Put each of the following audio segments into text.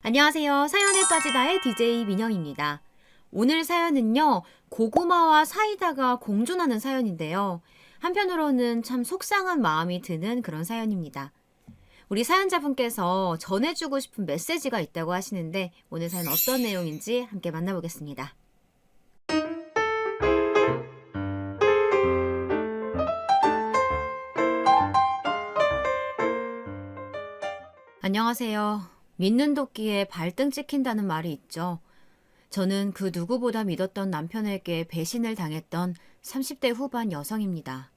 안녕하세요. 사연에 빠지다의 DJ 민영입니다. 오늘 사연은요, 고구마와 사이다가 공존하는 사연인데요. 한편으로는 참 속상한 마음이 드는 그런 사연입니다. 우리 사연자분께서 전해주고 싶은 메시지가 있다고 하시는데, 오늘 사연 어떤 내용인지 함께 만나보겠습니다. 안녕하세요. 믿는 도끼에 발등 찍힌다는 말이 있죠. 저는 그 누구보다 믿었던 남편에게 배신을 당했던 30대 후반 여성입니다.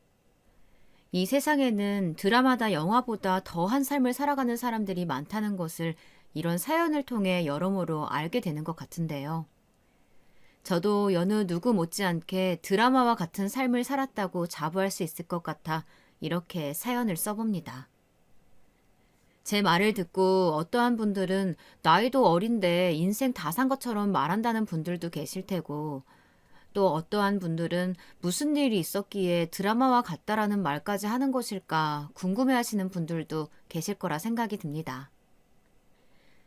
이 세상에는 드라마다 영화보다 더한 삶을 살아가는 사람들이 많다는 것을 이런 사연을 통해 여러모로 알게 되는 것 같은데요. 저도 여느 누구 못지않게 드라마와 같은 삶을 살았다고 자부할 수 있을 것 같아 이렇게 사연을 써봅니다. 제 말을 듣고 어떠한 분들은 나이도 어린데 인생 다 산 것처럼 말한다는 분들도 계실 테고, 또 어떠한 분들은 무슨 일이 있었기에 드라마와 같다라는 말까지 하는 것일까 궁금해하시는 분들도 계실 거라 생각이 듭니다.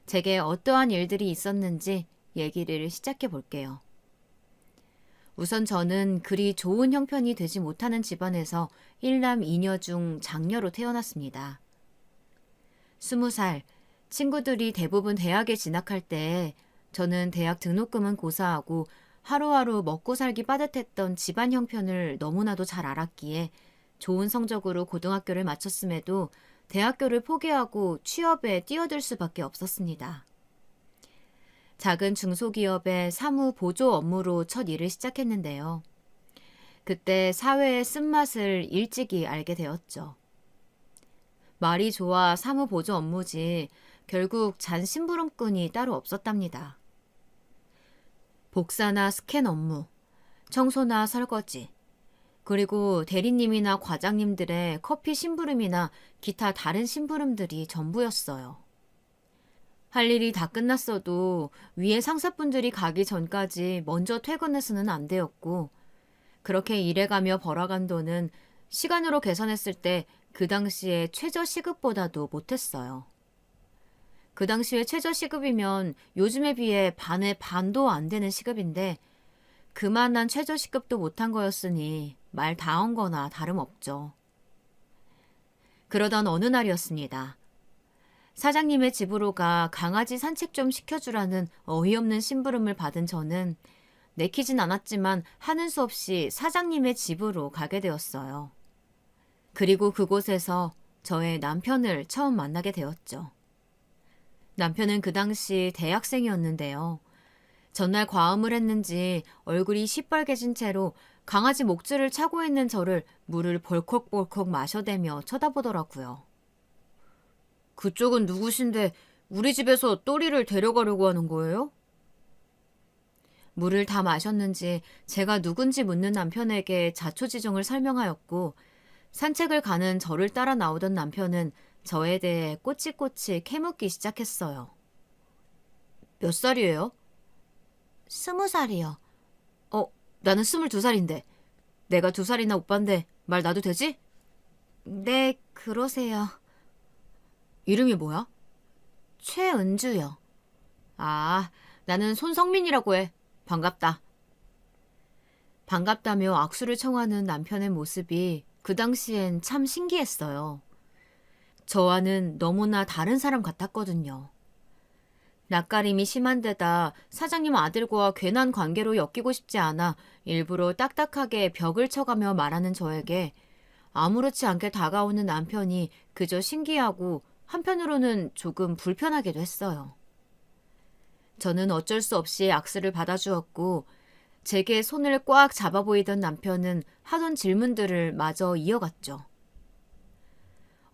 제게 어떠한 일들이 있었는지 얘기를 시작해 볼게요. 우선 저는 그리 좋은 형편이 되지 못하는 집안에서 일남 이녀 중 장녀로 태어났습니다. 20살, 친구들이 대부분 대학에 진학할 때 저는 대학 등록금은 고사하고 하루하루 먹고 살기 빠듯했던 집안 형편을 너무나도 잘 알았기에 좋은 성적으로 고등학교를 마쳤음에도 대학교를 포기하고 취업에 뛰어들 수밖에 없었습니다. 작은 중소기업의 사무 보조 업무로 첫 일을 시작했는데요. 그때 사회의 쓴맛을 일찍이 알게 되었죠. 말이 좋아 사무보조 업무지 결국 잔 심부름꾼이 따로 없었답니다. 복사나 스캔 업무, 청소나 설거지, 그리고 대리님이나 과장님들의 커피 심부름이나 기타 다른 심부름들이 전부였어요. 할 일이 다 끝났어도 위에 상사분들이 가기 전까지 먼저 퇴근해서는 안 되었고, 그렇게 일해가며 벌어간 돈은 시간으로 계산했을 때 그 당시에 최저시급보다도 못했어요. 그 당시에 최저시급이면 요즘에 비해 반의 반도 안 되는 시급인데 그만한 최저시급도 못한 거였으니 말 다 한 거나 다름없죠. 그러던 어느 날이었습니다. 사장님의 집으로 가 강아지 산책 좀 시켜주라는 어이없는 심부름을 받은 저는 내키진 않았지만 하는 수 없이 사장님의 집으로 가게 되었어요. 그리고 그곳에서 저의 남편을 처음 만나게 되었죠. 남편은 그 당시 대학생이었는데요. 전날 과음을 했는지 얼굴이 시뻘개진 채로 강아지 목줄을 차고 있는 저를 물을 벌컥벌컥 마셔대며 쳐다보더라고요. 그쪽은 누구신데 우리 집에서 또리를 데려가려고 하는 거예요? 물을 다 마셨는지 제가 누군지 묻는 남편에게 자초지종을 설명하였고, 산책을 가는 저를 따라 나오던 남편은 저에 대해 꼬치꼬치 캐묻기 시작했어요. 몇 살이에요? 20살이요. 나는 22살인데. 내가 2살이나 오빠인데 말 놔도 되지? 네, 그러세요. 이름이 뭐야? 최은주요. 아, 나는 손성민이라고 해. 반갑다. 반갑다며 악수를 청하는 남편의 모습이 그 당시엔 참 신기했어요. 저와는 너무나 다른 사람 같았거든요. 낯가림이 심한 데다 사장님 아들과 괜한 관계로 엮이고 싶지 않아 일부러 딱딱하게 벽을 쳐가며 말하는 저에게 아무렇지 않게 다가오는 남편이 그저 신기하고 한편으로는 조금 불편하기도 했어요. 저는 어쩔 수 없이 악수를 받아주었고, 제게 손을 꽉 잡아 보이던 남편은 하던 질문들을 마저 이어갔죠.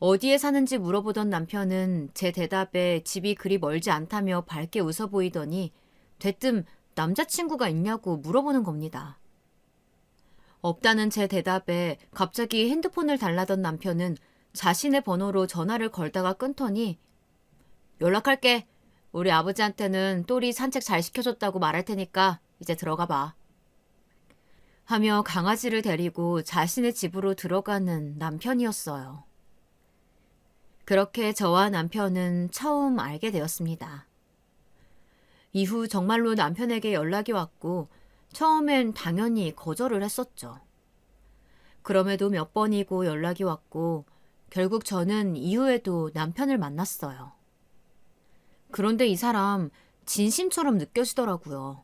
어디에 사는지 물어보던 남편은 제 대답에 집이 그리 멀지 않다며 밝게 웃어 보이더니 대뜸 남자친구가 있냐고 물어보는 겁니다. 없다는 제 대답에 갑자기 핸드폰을 달라던 남편은 자신의 번호로 전화를 걸다가 끊더니 연락할게. 우리 아버지한테는 또리 산책 잘 시켜줬다고 말할 테니까 이제 들어가 봐. 하며 강아지를 데리고 자신의 집으로 들어가는 남편이었어요. 그렇게 저와 남편은 처음 알게 되었습니다. 이후 정말로 남편에게 연락이 왔고 처음엔 당연히 거절을 했었죠. 그럼에도 몇 번이고 연락이 왔고 결국 저는 이후에도 남편을 만났어요. 그런데 이 사람 진심처럼 느껴지더라고요.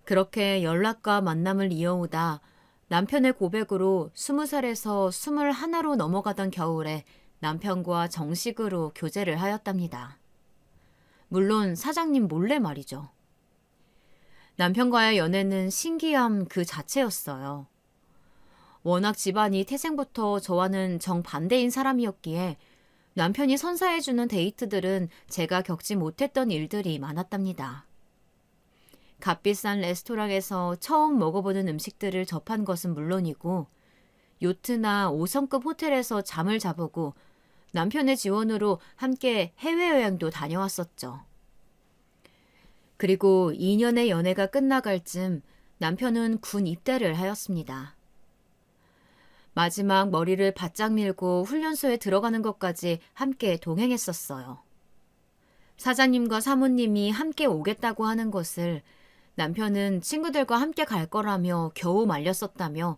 그렇게 연락과 만남을 이어오다 남편의 고백으로 20살에서 21로 넘어가던 겨울에 남편과 정식으로 교제를 하였답니다. 물론 사장님 몰래 말이죠. 남편과의 연애는 신기함 그 자체였어요. 워낙 집안이 태생부터 저와는 정반대인 사람이었기에 남편이 선사해주는 데이트들은 제가 겪지 못했던 일들이 많았답니다. 값비싼 레스토랑에서 처음 먹어보는 음식들을 접한 것은 물론이고 요트나 5성급 호텔에서 잠을 자보고 남편의 지원으로 함께 해외여행도 다녀왔었죠. 그리고 2년의 연애가 끝나갈 쯤 남편은 군 입대를 하였습니다. 마지막 머리를 바짝 밀고 훈련소에 들어가는 것까지 함께 동행했었어요. 사장님과 사모님이 함께 오겠다고 하는 것을 남편은 친구들과 함께 갈 거라며 겨우 말렸었다며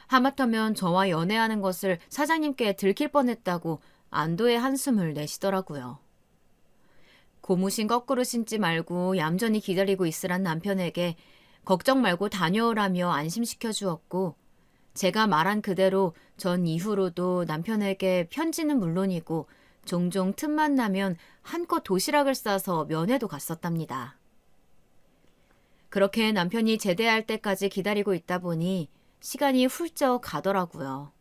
하마터면 저와 연애하는 것을 사장님께 들킬 뻔했다고 안도의 한숨을 내시더라고요. 고무신 거꾸로 신지 말고 얌전히 기다리고 있으란 남편에게 걱정 말고 다녀오라며 안심시켜 주었고 제가 말한 그대로 전 이후로도 남편에게 편지는 물론이고 종종 틈만 나면 한껏 도시락을 싸서 면회도 갔었답니다. 그렇게 남편이 제대할 때까지 기다리고 있다 보니 시간이 훌쩍 가더라고요.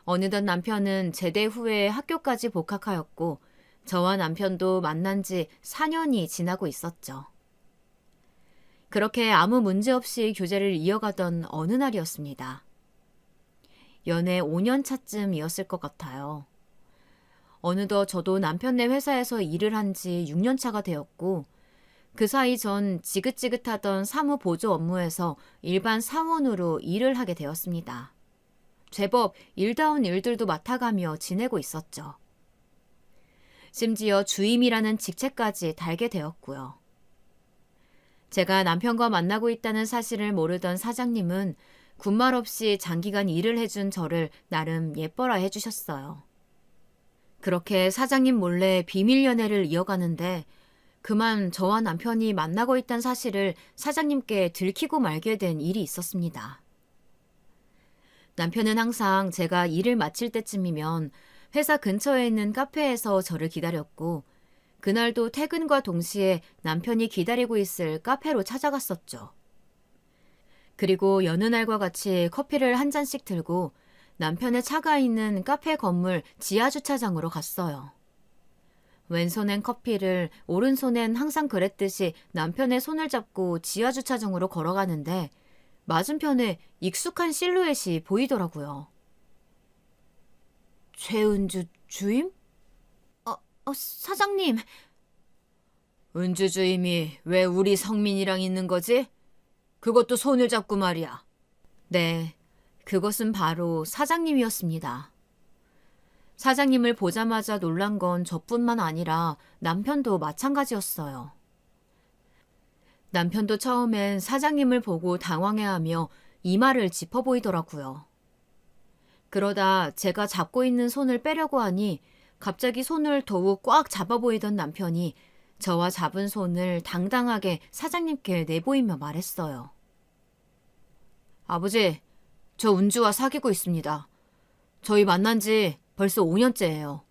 어느덧 남편은 제대 후에 학교까지 복학하였고 저와 남편도 만난 지 4년이 지나고 있었죠. 그렇게 아무 문제 없이 교제를 이어가던 어느 날이었습니다. 연애 5년 차쯤이었을 것 같아요. 어느덧 저도 남편네 회사에서 일을 한 지 6년 차가 되었고 그 사이 전 지긋지긋하던 사무 보조 업무에서 일반 사원으로 일을 하게 되었습니다. 제법 일다운 일들도 맡아가며 지내고 있었죠. 심지어 주임이라는 직책까지 달게 되었고요. 제가 남편과 만나고 있다는 사실을 모르던 사장님은 군말 없이 장기간 일을 해준 저를 나름 예뻐라 해주셨어요. 그렇게 사장님 몰래 비밀 연애를 이어가는데 그만 저와 남편이 만나고 있다는 사실을 사장님께 들키고 말게 된 일이 있었습니다. 남편은 항상 제가 일을 마칠 때쯤이면 회사 근처에 있는 카페에서 저를 기다렸고 그날도 퇴근과 동시에 남편이 기다리고 있을 카페로 찾아갔었죠. 그리고 여느 날과 같이 커피를 한 잔씩 들고 남편의 차가 있는 카페 건물 지하주차장으로 갔어요. 왼손엔 커피를 오른손엔 항상 그랬듯이 남편의 손을 잡고 지하주차장으로 걸어가는데 맞은편에 익숙한 실루엣이 보이더라고요. 최은주 주임? 사장님. 은주 주임이 왜 우리 성민이랑 있는 거지? 그것도 손을 잡고 말이야. 네, 그것은 바로 사장님이었습니다. 사장님을 보자마자 놀란 건 저뿐만 아니라 남편도 마찬가지였어요. 남편도 처음엔 사장님을 보고 당황해하며 이마를 짚어 보이더라고요. 그러다 제가 잡고 있는 손을 빼려고 하니 갑자기 손을 더욱 꽉 잡아 보이던 남편이 저와 잡은 손을 당당하게 사장님께 내보이며 말했어요. 아버지, 저 은주와 사귀고 있습니다. 저희 만난 지 벌써 5년째예요.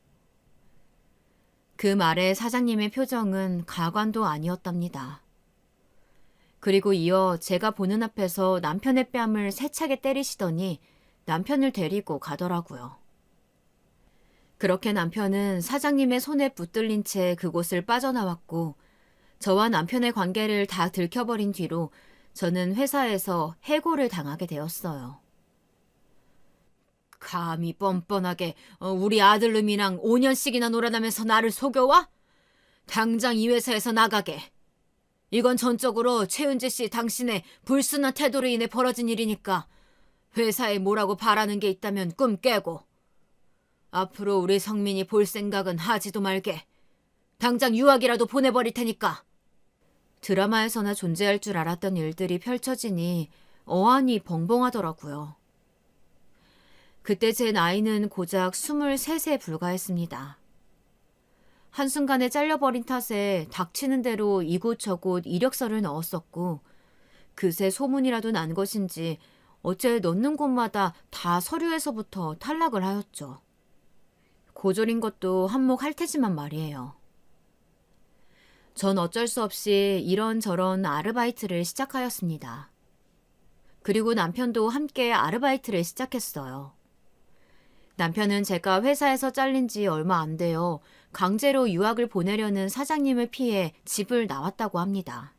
그 말에 사장님의 표정은 가관도 아니었답니다. 그리고 이어 제가 보는 앞에서 남편의 뺨을 세차게 때리시더니 남편을 데리고 가더라고요. 그렇게 남편은 사장님의 손에 붙들린 채 그곳을 빠져나왔고 저와 남편의 관계를 다 들켜버린 뒤로 저는 회사에서 해고를 당하게 되었어요. 감히 뻔뻔하게 우리 아들놈이랑 5년씩이나 놀아나면서 나를 속여와? 당장 이 회사에서 나가게. 이건 전적으로 최은재 씨 당신의 불순한 태도로 인해 벌어진 일이니까 회사에 뭐라고 바라는 게 있다면 꿈 깨고 앞으로 우리 성민이 볼 생각은 하지도 말게. 당장 유학이라도 보내버릴 테니까 드라마에서나 존재할 줄 알았던 일들이 펼쳐지니 어안이 벙벙하더라고요. 그때 제 나이는 고작 23세 불과했습니다. 한순간에 잘려버린 탓에 닥치는 대로 이곳저곳 이력서를 넣었었고 그새 소문이라도 난 것인지 어째 넣는 곳마다 다 서류에서부터 탈락을 하였죠. 고졸인 것도 한몫할 테지만 말이에요. 전 어쩔 수 없이 이런저런 아르바이트를 시작하였습니다. 그리고 남편도 함께 아르바이트를 시작했어요. 남편은 제가 회사에서 잘린 지 얼마 안 돼요. 강제로 유학을 보내려는 사장님을 피해 집을 나왔다고 합니다.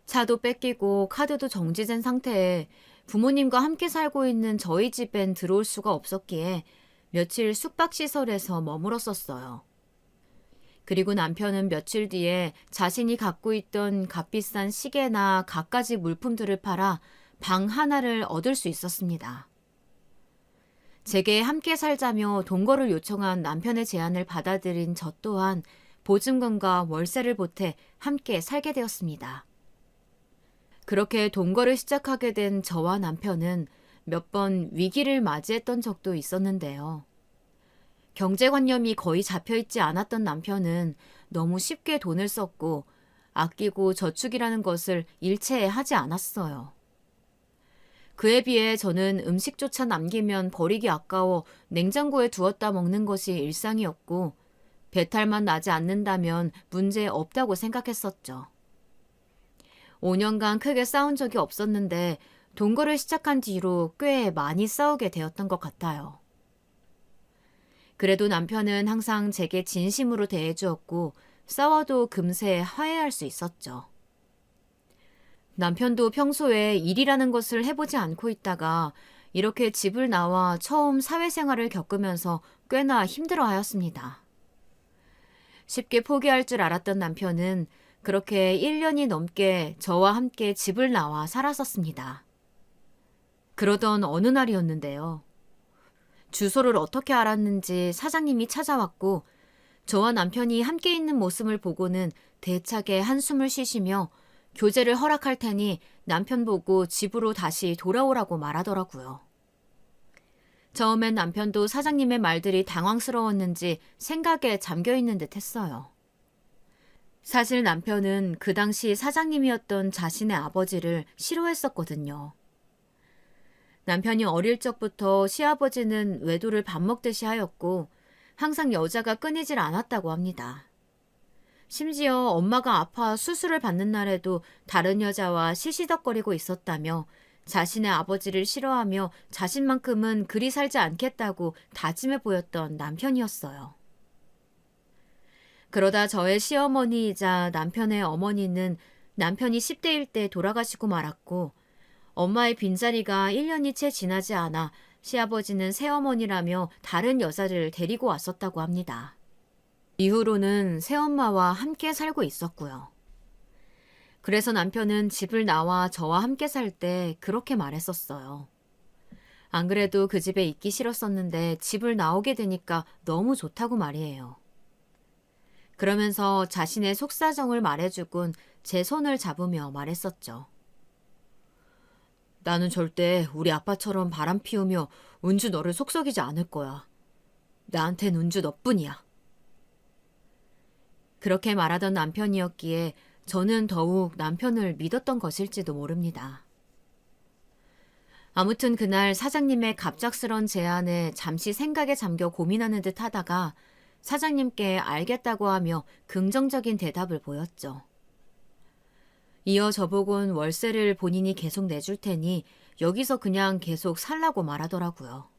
차도 뺏기고 카드도 정지된 상태에 부모님과 함께 살고 있는 저희 집엔 들어올 수가 없었기에 며칠 숙박시설에서 머물었었어요. 그리고 남편은 며칠 뒤에 자신이 갖고 있던 값비싼 시계나 갖가지 물품들을 팔아 방 하나를 얻을 수 있었습니다. 제게 함께 살자며 동거를 요청한 남편의 제안을 받아들인 저 또한 보증금과 월세를 보태 함께 살게 되었습니다. 그렇게 동거를 시작하게 된 저와 남편은 몇 번 위기를 맞이했던 적도 있었는데요. 경제관념이 거의 잡혀있지 않았던 남편은 너무 쉽게 돈을 썼고 아끼고 저축이라는 것을 일체 하지 않았어요. 그에 비해 저는 음식조차 남기면 버리기 아까워 냉장고에 두었다 먹는 것이 일상이었고 배탈만 나지 않는다면 문제 없다고 생각했었죠. 5년간 크게 싸운 적이 없었는데 동거를 시작한 뒤로 꽤 많이 싸우게 되었던 것 같아요. 그래도 남편은 항상 제게 진심으로 대해주었고 싸워도 금세 화해할 수 있었죠. 남편도 평소에 일이라는 것을 해보지 않고 있다가 이렇게 집을 나와 처음 사회생활을 겪으면서 꽤나 힘들어하였습니다. 쉽게 포기할 줄 알았던 남편은 그렇게 1년이 넘게 저와 함께 집을 나와 살았었습니다. 그러던 어느 날이었는데요. 주소를 어떻게 알았는지 사장님이 찾아왔고 저와 남편이 함께 있는 모습을 보고는 대차게 한숨을 쉬시며 교제를 허락할 테니 남편 보고 집으로 다시 돌아오라고 말하더라고요. 처음엔 남편도 사장님의 말들이 당황스러웠는지 생각에 잠겨있는 듯 했어요. 사실 남편은 그 당시 사장님이었던 자신의 아버지를 싫어했었거든요. 남편이 어릴 적부터 시아버지는 외도를 밥 먹듯이 하였고 항상 여자가 끊이질 않았다고 합니다. 심지어 엄마가 아파 수술을 받는 날에도 다른 여자와 시시덕거리고 있었다며 자신의 아버지를 싫어하며 자신만큼은 그리 살지 않겠다고 다짐해 보였던 남편이었어요. 그러다 저의 시어머니이자 남편의 어머니는 남편이 10대일 때 돌아가시고 말았고 엄마의 빈자리가 1년이 채 지나지 않아 시아버지는 새어머니라며 다른 여자를 데리고 왔었다고 합니다. 이후로는 새엄마와 함께 살고 있었고요. 그래서 남편은 집을 나와 저와 함께 살 때 그렇게 말했었어요. 안 그래도 그 집에 있기 싫었었는데 집을 나오게 되니까 너무 좋다고 말이에요. 그러면서 자신의 속사정을 말해주곤 제 손을 잡으며 말했었죠. 나는 절대 우리 아빠처럼 바람 피우며 은주 너를 속썩이지 않을 거야. 나한텐 은주 너뿐이야. 그렇게 말하던 남편이었기에 저는 더욱 남편을 믿었던 것일지도 모릅니다. 아무튼 그날 사장님의 갑작스런 제안에 잠시 생각에 잠겨 고민하는 듯 하다가 사장님께 알겠다고 하며 긍정적인 대답을 보였죠. 이어 저보곤 월세를 본인이 계속 내줄 테니 여기서 그냥 계속 살라고 말하더라고요.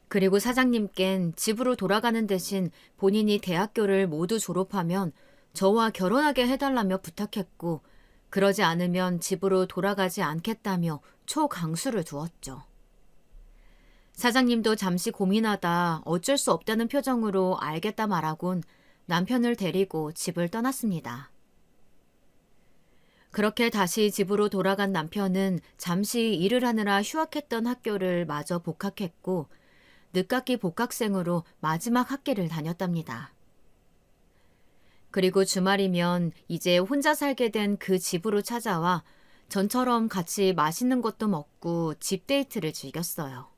그리고 사장님껜 집으로 돌아가는 대신 본인이 대학교를 모두 졸업하면 저와 결혼하게 해달라며 부탁했고 그러지 않으면 집으로 돌아가지 않겠다며 초강수를 두었죠. 사장님도 잠시 고민하다 어쩔 수 없다는 표정으로 알겠다 말하곤 남편을 데리고 집을 떠났습니다. 그렇게 다시 집으로 돌아간 남편은 잠시 일을 하느라 휴학했던 학교를 마저 복학했고 늦깎이 복학생으로 마지막 학기를 다녔답니다. 그리고 주말이면 이제 혼자 살게 된 그 집으로 찾아와 전처럼 같이 맛있는 것도 먹고 집 데이트를 즐겼어요.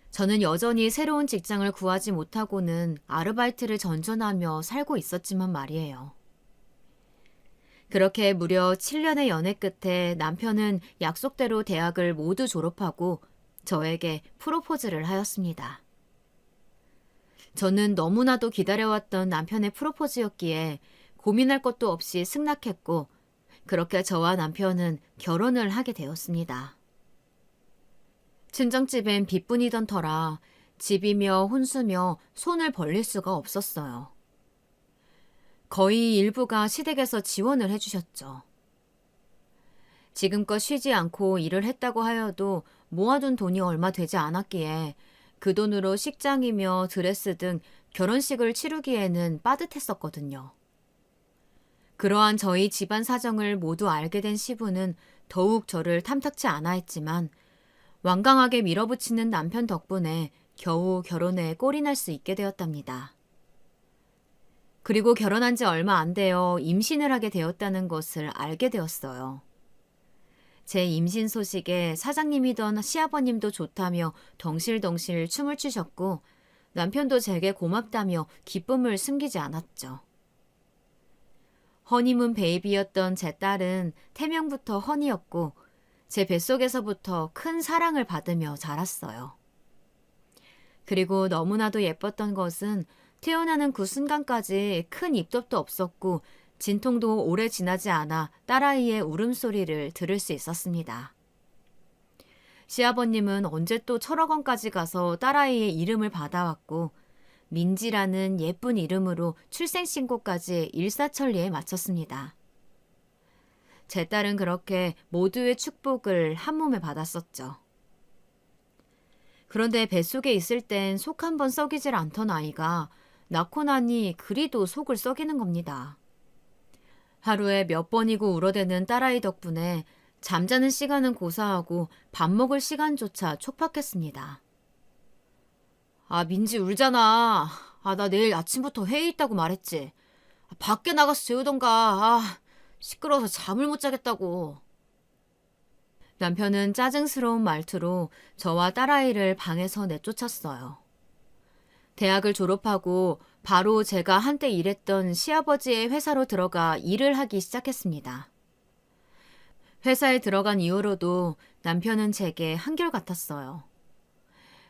저는 여전히 새로운 직장을 구하지 못하고는 아르바이트를 전전하며 살고 있었지만 말이에요. 그렇게 무려 7년의 연애 끝에 남편은 약속대로 대학을 모두 졸업하고 저에게 프로포즈를 하였습니다. 저는 너무나도 기다려왔던 남편의 프로포즈였기에 고민할 것도 없이 승낙했고 그렇게 저와 남편은 결혼을 하게 되었습니다. 친정집엔 빚뿐이던 터라 집이며 혼수며 손을 벌릴 수가 없었어요. 거의 일부가 시댁에서 지원을 해주셨죠. 지금껏 쉬지 않고 일을 했다고 하여도 모아둔 돈이 얼마 되지 않았기에 그 돈으로 식장이며 드레스 등 결혼식을 치르기에는 빠듯했었거든요. 그러한 저희 집안 사정을 모두 알게 된 시부는 더욱 저를 탐탁치 않아 했지만 완강하게 밀어붙이는 남편 덕분에 겨우 결혼에 꼴이 날 수 있게 되었답니다. 그리고 결혼한 지 얼마 안 되어 임신을 하게 되었다는 것을 알게 되었어요. 제 임신 소식에 사장님이던 시아버님도 좋다며 덩실덩실 춤을 추셨고 남편도 제게 고맙다며 기쁨을 숨기지 않았죠. 허니문 베이비였던 제 딸은 태명부터 허니였고 제 뱃속에서부터 큰 사랑을 받으며 자랐어요. 그리고 너무나도 예뻤던 것은 태어나는 그 순간까지 큰 입덧도 없었고 진통도 오래 지나지 않아 딸아이의 울음소리를 들을 수 있었습니다. 시아버님은 언제 또 철학원까지 가서 딸아이의 이름을 받아왔고 민지라는 예쁜 이름으로 출생신고까지 일사천리에 마쳤습니다. 제 딸은 그렇게 모두의 축복을 한 몸에 받았었죠. 그런데 뱃속에 있을 땐 속 한 번 썩이질 않던 아이가 낳고 나니 그리도 속을 썩이는 겁니다. 하루에 몇 번이고 울어대는 딸아이 덕분에 잠자는 시간은 고사하고 밥 먹을 시간조차 촉박했습니다. 아, 민지 울잖아. 아, 나 내일 아침부터 회의 있다고 말했지. 밖에 나가서 재우던가. 아, 시끄러워서 잠을 못 자겠다고. 남편은 짜증스러운 말투로 저와 딸아이를 방에서 내쫓았어요. 대학을 졸업하고 바로 제가 한때 일했던 시아버지의 회사로 들어가 일을 하기 시작했습니다. 회사에 들어간 이후로도 남편은 제게 한결같았어요.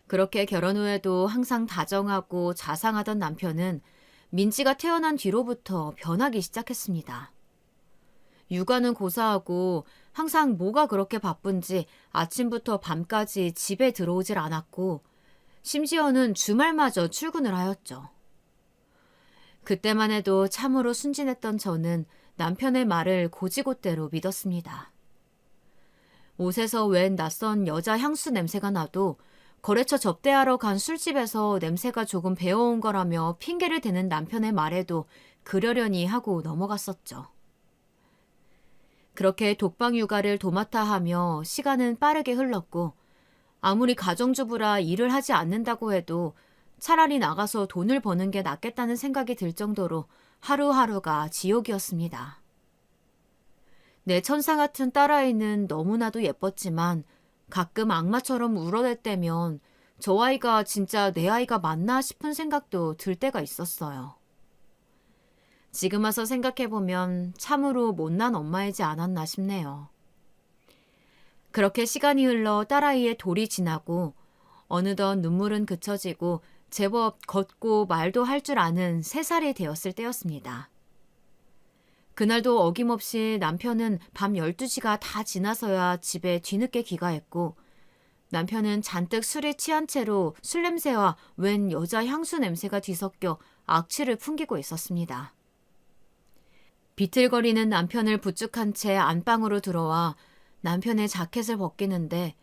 그렇게 결혼 후에도 항상 다정하고 자상하던 남편은 민지가 태어난 뒤로부터 변하기 시작했습니다. 육아는 고사하고 항상 뭐가 그렇게 바쁜지 아침부터 밤까지 집에 들어오질 않았고 심지어는 주말마저 출근을 하였죠. 그때만 해도 참으로 순진했던 저는 남편의 말을 고지곳대로 믿었습니다. 옷에서 웬 낯선 여자 향수 냄새가 나도 거래처 접대하러 간 술집에서 냄새가 조금 배어온 거라며 핑계를 대는 남편의 말에도 그러려니 하고 넘어갔었죠. 그렇게 독방 육아를 도맡아 하며 시간은 빠르게 흘렀고 아무리 가정주부라 일을 하지 않는다고 해도 차라리 나가서 돈을 버는 게 낫겠다는 생각이 들 정도로 하루하루가 지옥이었습니다. 내 천사 같은 딸아이는 너무나도 예뻤지만 가끔 악마처럼 울어댈 때면 저 아이가 진짜 내 아이가 맞나 싶은 생각도 들 때가 있었어요. 지금 와서 생각해보면 참으로 못난 엄마이지 않았나 싶네요. 그렇게 시간이 흘러 딸아이의 돌이 지나고 어느덧 눈물은 그쳐지고 제법 걷고 말도 할 줄 아는 3살이 되었을 때였습니다. 그날도 어김없이 남편은 밤 12시가 다 지나서야 집에 뒤늦게 귀가했고 남편은 잔뜩 술에 취한 채로 술 냄새와 웬 여자 향수 냄새가 뒤섞여 악취를 풍기고 있었습니다. 비틀거리는 남편을 부축한 채 안방으로 들어와 남편의 자켓을 벗기는데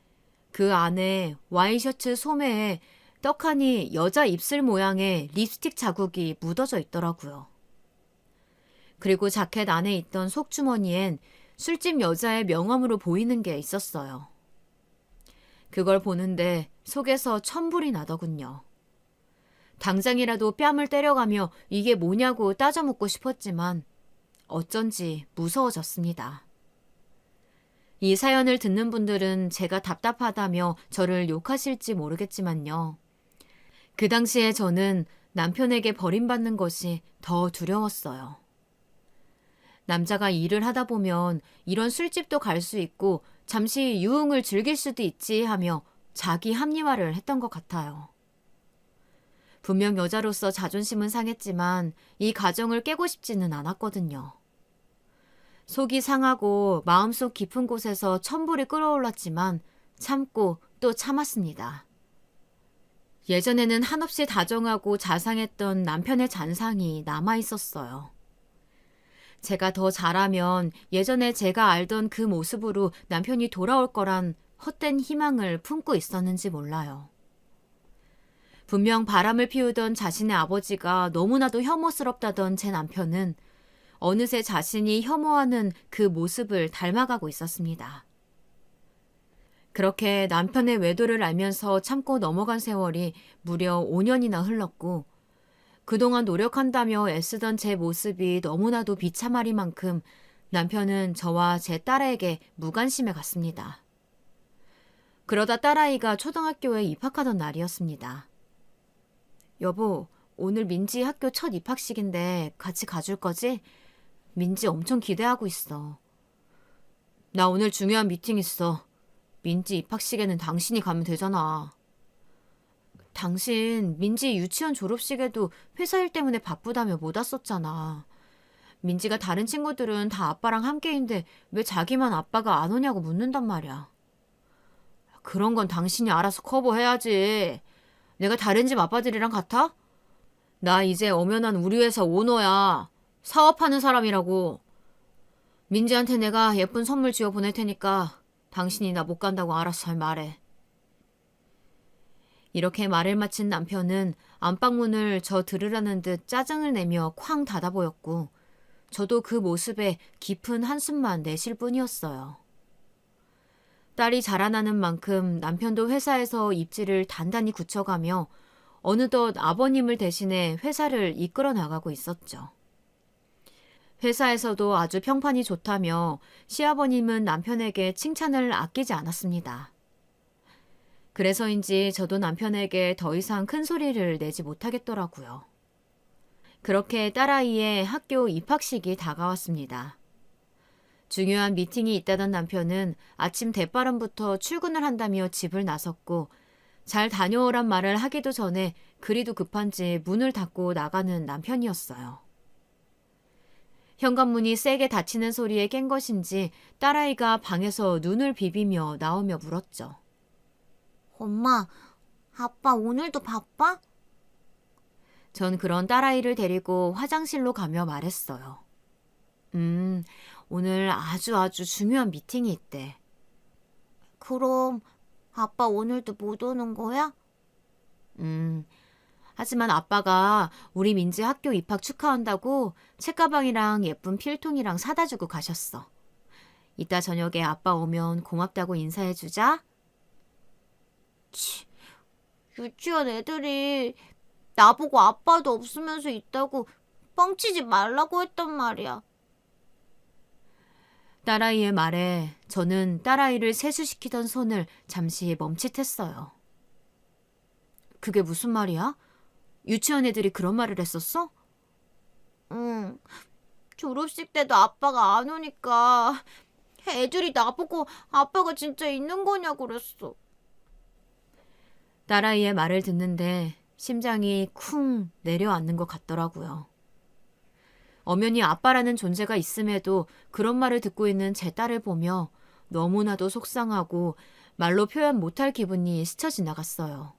그 안에 와이셔츠 소매에 떡하니 여자 입술 모양의 립스틱 자국이 묻어져 있더라고요. 그리고 자켓 안에 있던 속주머니엔 술집 여자의 명함으로 보이는 게 있었어요. 그걸 보는데 속에서 천불이 나더군요. 당장이라도 뺨을 때려가며 이게 뭐냐고 따져 묻고 싶었지만 어쩐지 무서워졌습니다. 이 사연을 듣는 분들은 제가 답답하다며 저를 욕하실지 모르겠지만요. 그 당시에 저는 남편에게 버림받는 것이 더 두려웠어요. 남자가 일을 하다 보면 이런 술집도 갈 수 있고 잠시 유흥을 즐길 수도 있지 하며 자기 합리화를 했던 것 같아요. 분명 여자로서 자존심은 상했지만 이 가정을 깨고 싶지는 않았거든요. 속이 상하고 마음속 깊은 곳에서 천불이 끓어올랐지만 참고 또 참았습니다. 예전에는 한없이 다정하고 자상했던 남편의 잔상이 남아있었어요. 제가 더 잘하면 예전에 제가 알던 그 모습으로 남편이 돌아올 거란 헛된 희망을 품고 있었는지 몰라요. 분명 바람을 피우던 자신의 아버지가 너무나도 혐오스럽다던 제 남편은 어느새 자신이 혐오하는 그 모습을 닮아가고 있었습니다. 그렇게 남편의 외도를 알면서 참고 넘어간 세월이 무려 5년이나 흘렀고 그동안 노력한다며 애쓰던 제 모습이 너무나도 비참하리만큼 남편은 저와 제 딸에게 무관심해 갔습니다. 그러다 딸아이가 초등학교에 입학하던 날이었습니다. 여보, 오늘 민지 학교 첫 입학식인데 같이 가줄 거지? 민지 엄청 기대하고 있어. 나 오늘 중요한 미팅 있어. 민지 입학식에는 당신이 가면 되잖아. 당신 민지 유치원 졸업식에도 회사 일 때문에 바쁘다며 못 왔었잖아. 민지가 다른 친구들은 다 아빠랑 함께인데 왜 자기만 아빠가 안 오냐고 묻는단 말이야. 그런 건 당신이 알아서 커버해야지. 내가 다른 집 아빠들이랑 같아? 나 이제 엄연한 우리 회사 오너야. 사업하는 사람이라고. 민지한테 내가 예쁜 선물 지어 보낼 테니까 당신이 나 못 간다고 알아서 잘 말해. 이렇게 말을 마친 남편은 안방문을 저 들으라는 듯 짜증을 내며 쾅 닫아보였고 저도 그 모습에 깊은 한숨만 내쉴 뿐이었어요. 딸이 자라나는 만큼 남편도 회사에서 입지를 단단히 굳혀가며 어느덧 아버님을 대신해 회사를 이끌어 나가고 있었죠. 회사에서도 아주 평판이 좋다며 시아버님은 남편에게 칭찬을 아끼지 않았습니다. 그래서인지 저도 남편에게 더 이상 큰 소리를 내지 못하겠더라고요. 그렇게 딸아이의 학교 입학식이 다가왔습니다. 중요한 미팅이 있다던 남편은 아침 대바람부터 출근을 한다며 집을 나섰고 잘 다녀오란 말을 하기도 전에 그리도 급한지 문을 닫고 나가는 남편이었어요. 현관문이 세게 닫히는 소리에 깬 것인지 딸아이가 방에서 눈을 비비며 나오며 물었죠. 엄마, 아빠 오늘도 바빠? 전 그런 딸아이를 데리고 화장실로 가며 말했어요. 오늘 아주 중요한 미팅이 있대. 그럼 아빠 오늘도 못 오는 거야? 하지만 아빠가 우리 민지 학교 입학 축하한다고 책가방이랑 예쁜 필통이랑 사다 주고 가셨어. 이따 저녁에 아빠 오면 고맙다고 인사해주자. 유치원 애들이 나보고 아빠도 없으면서 있다고 뻥치지 말라고 했단 말이야. 딸아이의 말에 저는 딸아이를 세수시키던 손을 잠시 멈칫했어요. 그게 무슨 말이야? 유치원 애들이 그런 말을 했었어? 응. 졸업식 때도 아빠가 안 오니까 애들이 나보고 아빠가 진짜 있는 거냐고 그랬어. 딸아이의 말을 듣는데 심장이 쿵 내려앉는 것 같더라고요. 엄연히 아빠라는 존재가 있음에도 그런 말을 듣고 있는 제 딸을 보며 너무나도 속상하고 말로 표현 못할 기분이 스쳐 지나갔어요.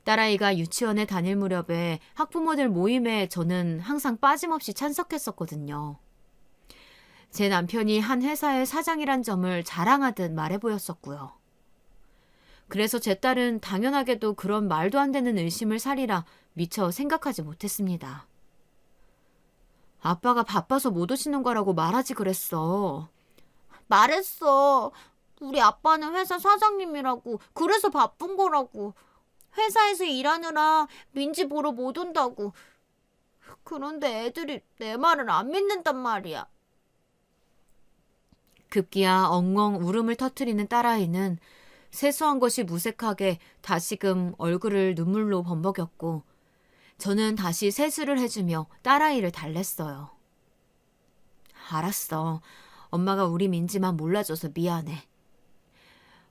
딸아이가 유치원에 다닐 무렵에 학부모들 모임에 저는 항상 빠짐없이 참석했었거든요. 제 남편이 한 회사의 사장이란 점을 자랑하듯 말해 보였었고요. 그래서 제 딸은 당연하게도 그런 말도 안 되는 의심을 사리라 미처 생각하지 못했습니다. 아빠가 바빠서 못 오시는 거라고 말하지 그랬어. 말했어. 우리 아빠는 회사 사장님이라고. 그래서 바쁜 거라고. 회사에서 일하느라 민지 보러 못 온다고. 그런데 애들이 내 말을 안 믿는단 말이야. 급기야 엉엉 울음을 터뜨리는 딸아이는 세수한 것이 무색하게 다시금 얼굴을 눈물로 범벅였고 저는 다시 세수를 해주며 딸아이를 달랬어요. 알았어. 엄마가 우리 민지만 몰라줘서 미안해.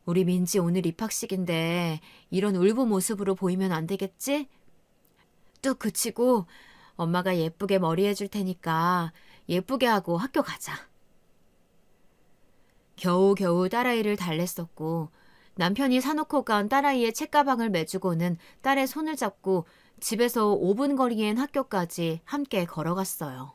우리 민지 오늘 입학식인데 이런 울부 모습으로 보이면 안 되겠지? 뚝 그치고 엄마가 예쁘게 머리 해줄 테니까 예쁘게 하고 학교 가자. 겨우겨우 딸아이를 달랬었고 남편이 사놓고 간 딸아이의 책가방을 매주고는 딸의 손을 잡고 집에서 5분 거리엔 학교까지 함께 걸어갔어요.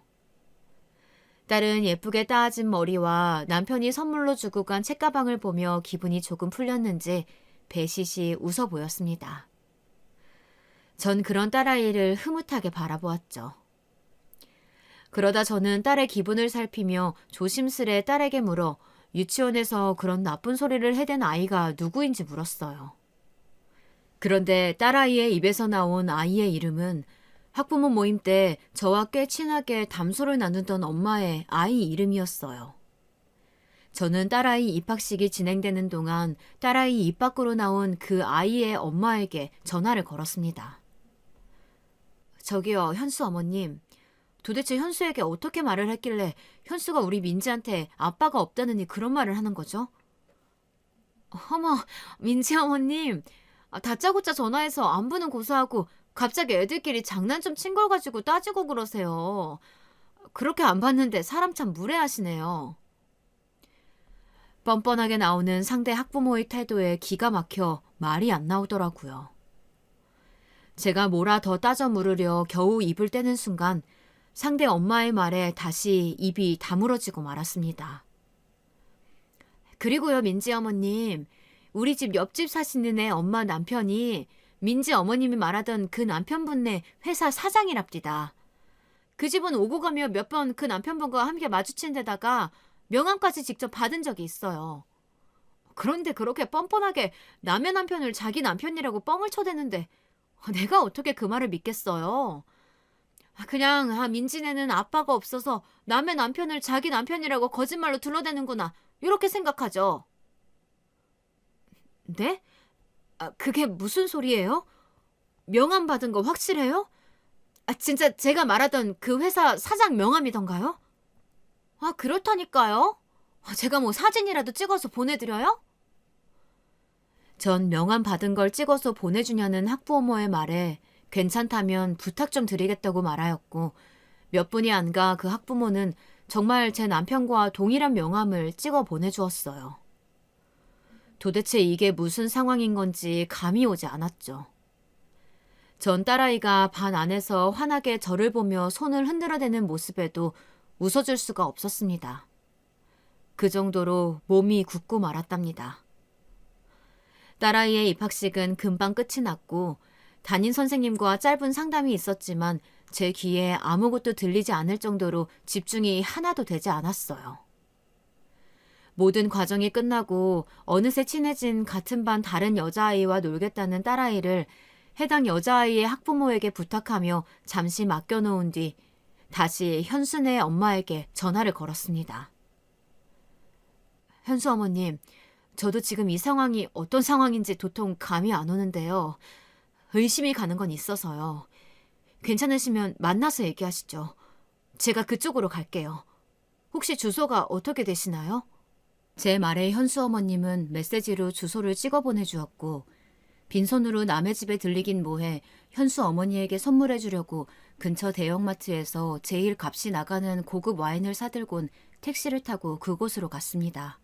딸은 예쁘게 따아진 머리와 남편이 선물로 주고 간 책가방을 보며 기분이 조금 풀렸는지 배시시 웃어 보였습니다. 전 그런 딸아이를 흐뭇하게 바라보았죠. 그러다 저는 딸의 기분을 살피며 조심스레 딸에게 물어 유치원에서 그런 나쁜 소리를 해댄 아이가 누구인지 물었어요. 그런데 딸아이의 입에서 나온 아이의 이름은 학부모 모임 때 저와 꽤 친하게 담소를 나누던 엄마의 아이 이름이었어요. 저는 딸아이 입학식이 진행되는 동안 딸아이 입 밖으로 나온 그 아이의 엄마에게 전화를 걸었습니다. 저기요, 현수 어머님. 도대체 현수에게 어떻게 말을 했길래 현수가 우리 민지한테 아빠가 없다느니 그런 말을 하는 거죠? 어머, 민지 어머님. 다짜고짜 전화해서 안부는 고사하고 갑자기 애들끼리 장난 좀 친 걸 가지고 따지고 그러세요. 그렇게 안 봤는데 사람 참 무례하시네요. 뻔뻔하게 나오는 상대 학부모의 태도에 기가 막혀 말이 안 나오더라고요. 제가 뭐라 더 따져 물으려 겨우 입을 떼는 순간 상대 엄마의 말에 다시 입이 다물어지고 말았습니다. 그리고요, 민지 어머님. 우리 집 옆집 사시는 애 엄마 남편이 민지 어머님이 말하던 그 남편분네 회사 사장이랍디다. 그 집은 오고 가며 몇 번 그 남편분과 함께 마주친 데다가 명함까지 직접 받은 적이 있어요. 그런데 그렇게 뻔뻔하게 남의 남편을 자기 남편이라고 뻥을 쳐대는데 내가 어떻게 그 말을 믿겠어요? 그냥 민지네는 아빠가 없어서 남의 남편을 자기 남편이라고 거짓말로 둘러대는구나 이렇게 생각하죠. 네? 그게 무슨 소리예요? 명함 받은 거 확실해요? 진짜 제가 말하던 그 회사 사장 명함이던가요? 그렇다니까요. 제가 뭐 사진이라도 찍어서 보내드려요? 전 명함 받은 걸 찍어서 보내주냐는 학부모의 말에 괜찮다면 부탁 좀 드리겠다고 말하였고 몇 분이 안 가 그 학부모는 정말 제 남편과 동일한 명함을 찍어 보내주었어요. 도대체 이게 무슨 상황인 건지 감이 오지 않았죠. 전 딸아이가 반 안에서 환하게 저를 보며 손을 흔들어대는 모습에도 웃어줄 수가 없었습니다. 그 정도로 몸이 굳고 말았답니다. 딸아이의 입학식은 금방 끝이 났고 담임 선생님과 짧은 상담이 있었지만 제 귀에 아무것도 들리지 않을 정도로 집중이 하나도 되지 않았어요. 모든 과정이 끝나고 어느새 친해진 같은 반 다른 여자아이와 놀겠다는 딸아이를 해당 여자아이의 학부모에게 부탁하며 잠시 맡겨놓은 뒤 다시 현수네 엄마에게 전화를 걸었습니다. 현수 어머님, 저도 지금 이 상황이 어떤 상황인지 도통 감이 안 오는데요. 의심이 가는 건 있어서요. 괜찮으시면 만나서 얘기하시죠. 제가 그쪽으로 갈게요. 혹시 주소가 어떻게 되시나요? 제 말에 현수 어머님은 메시지로 주소를 찍어 보내주었고 빈손으로 남의 집에 들리긴 뭐해 현수 어머니에게 선물해 주려고 근처 대형마트에서 제일 값이 나가는 고급 와인을 사들곤 택시를 타고 그곳으로 갔습니다.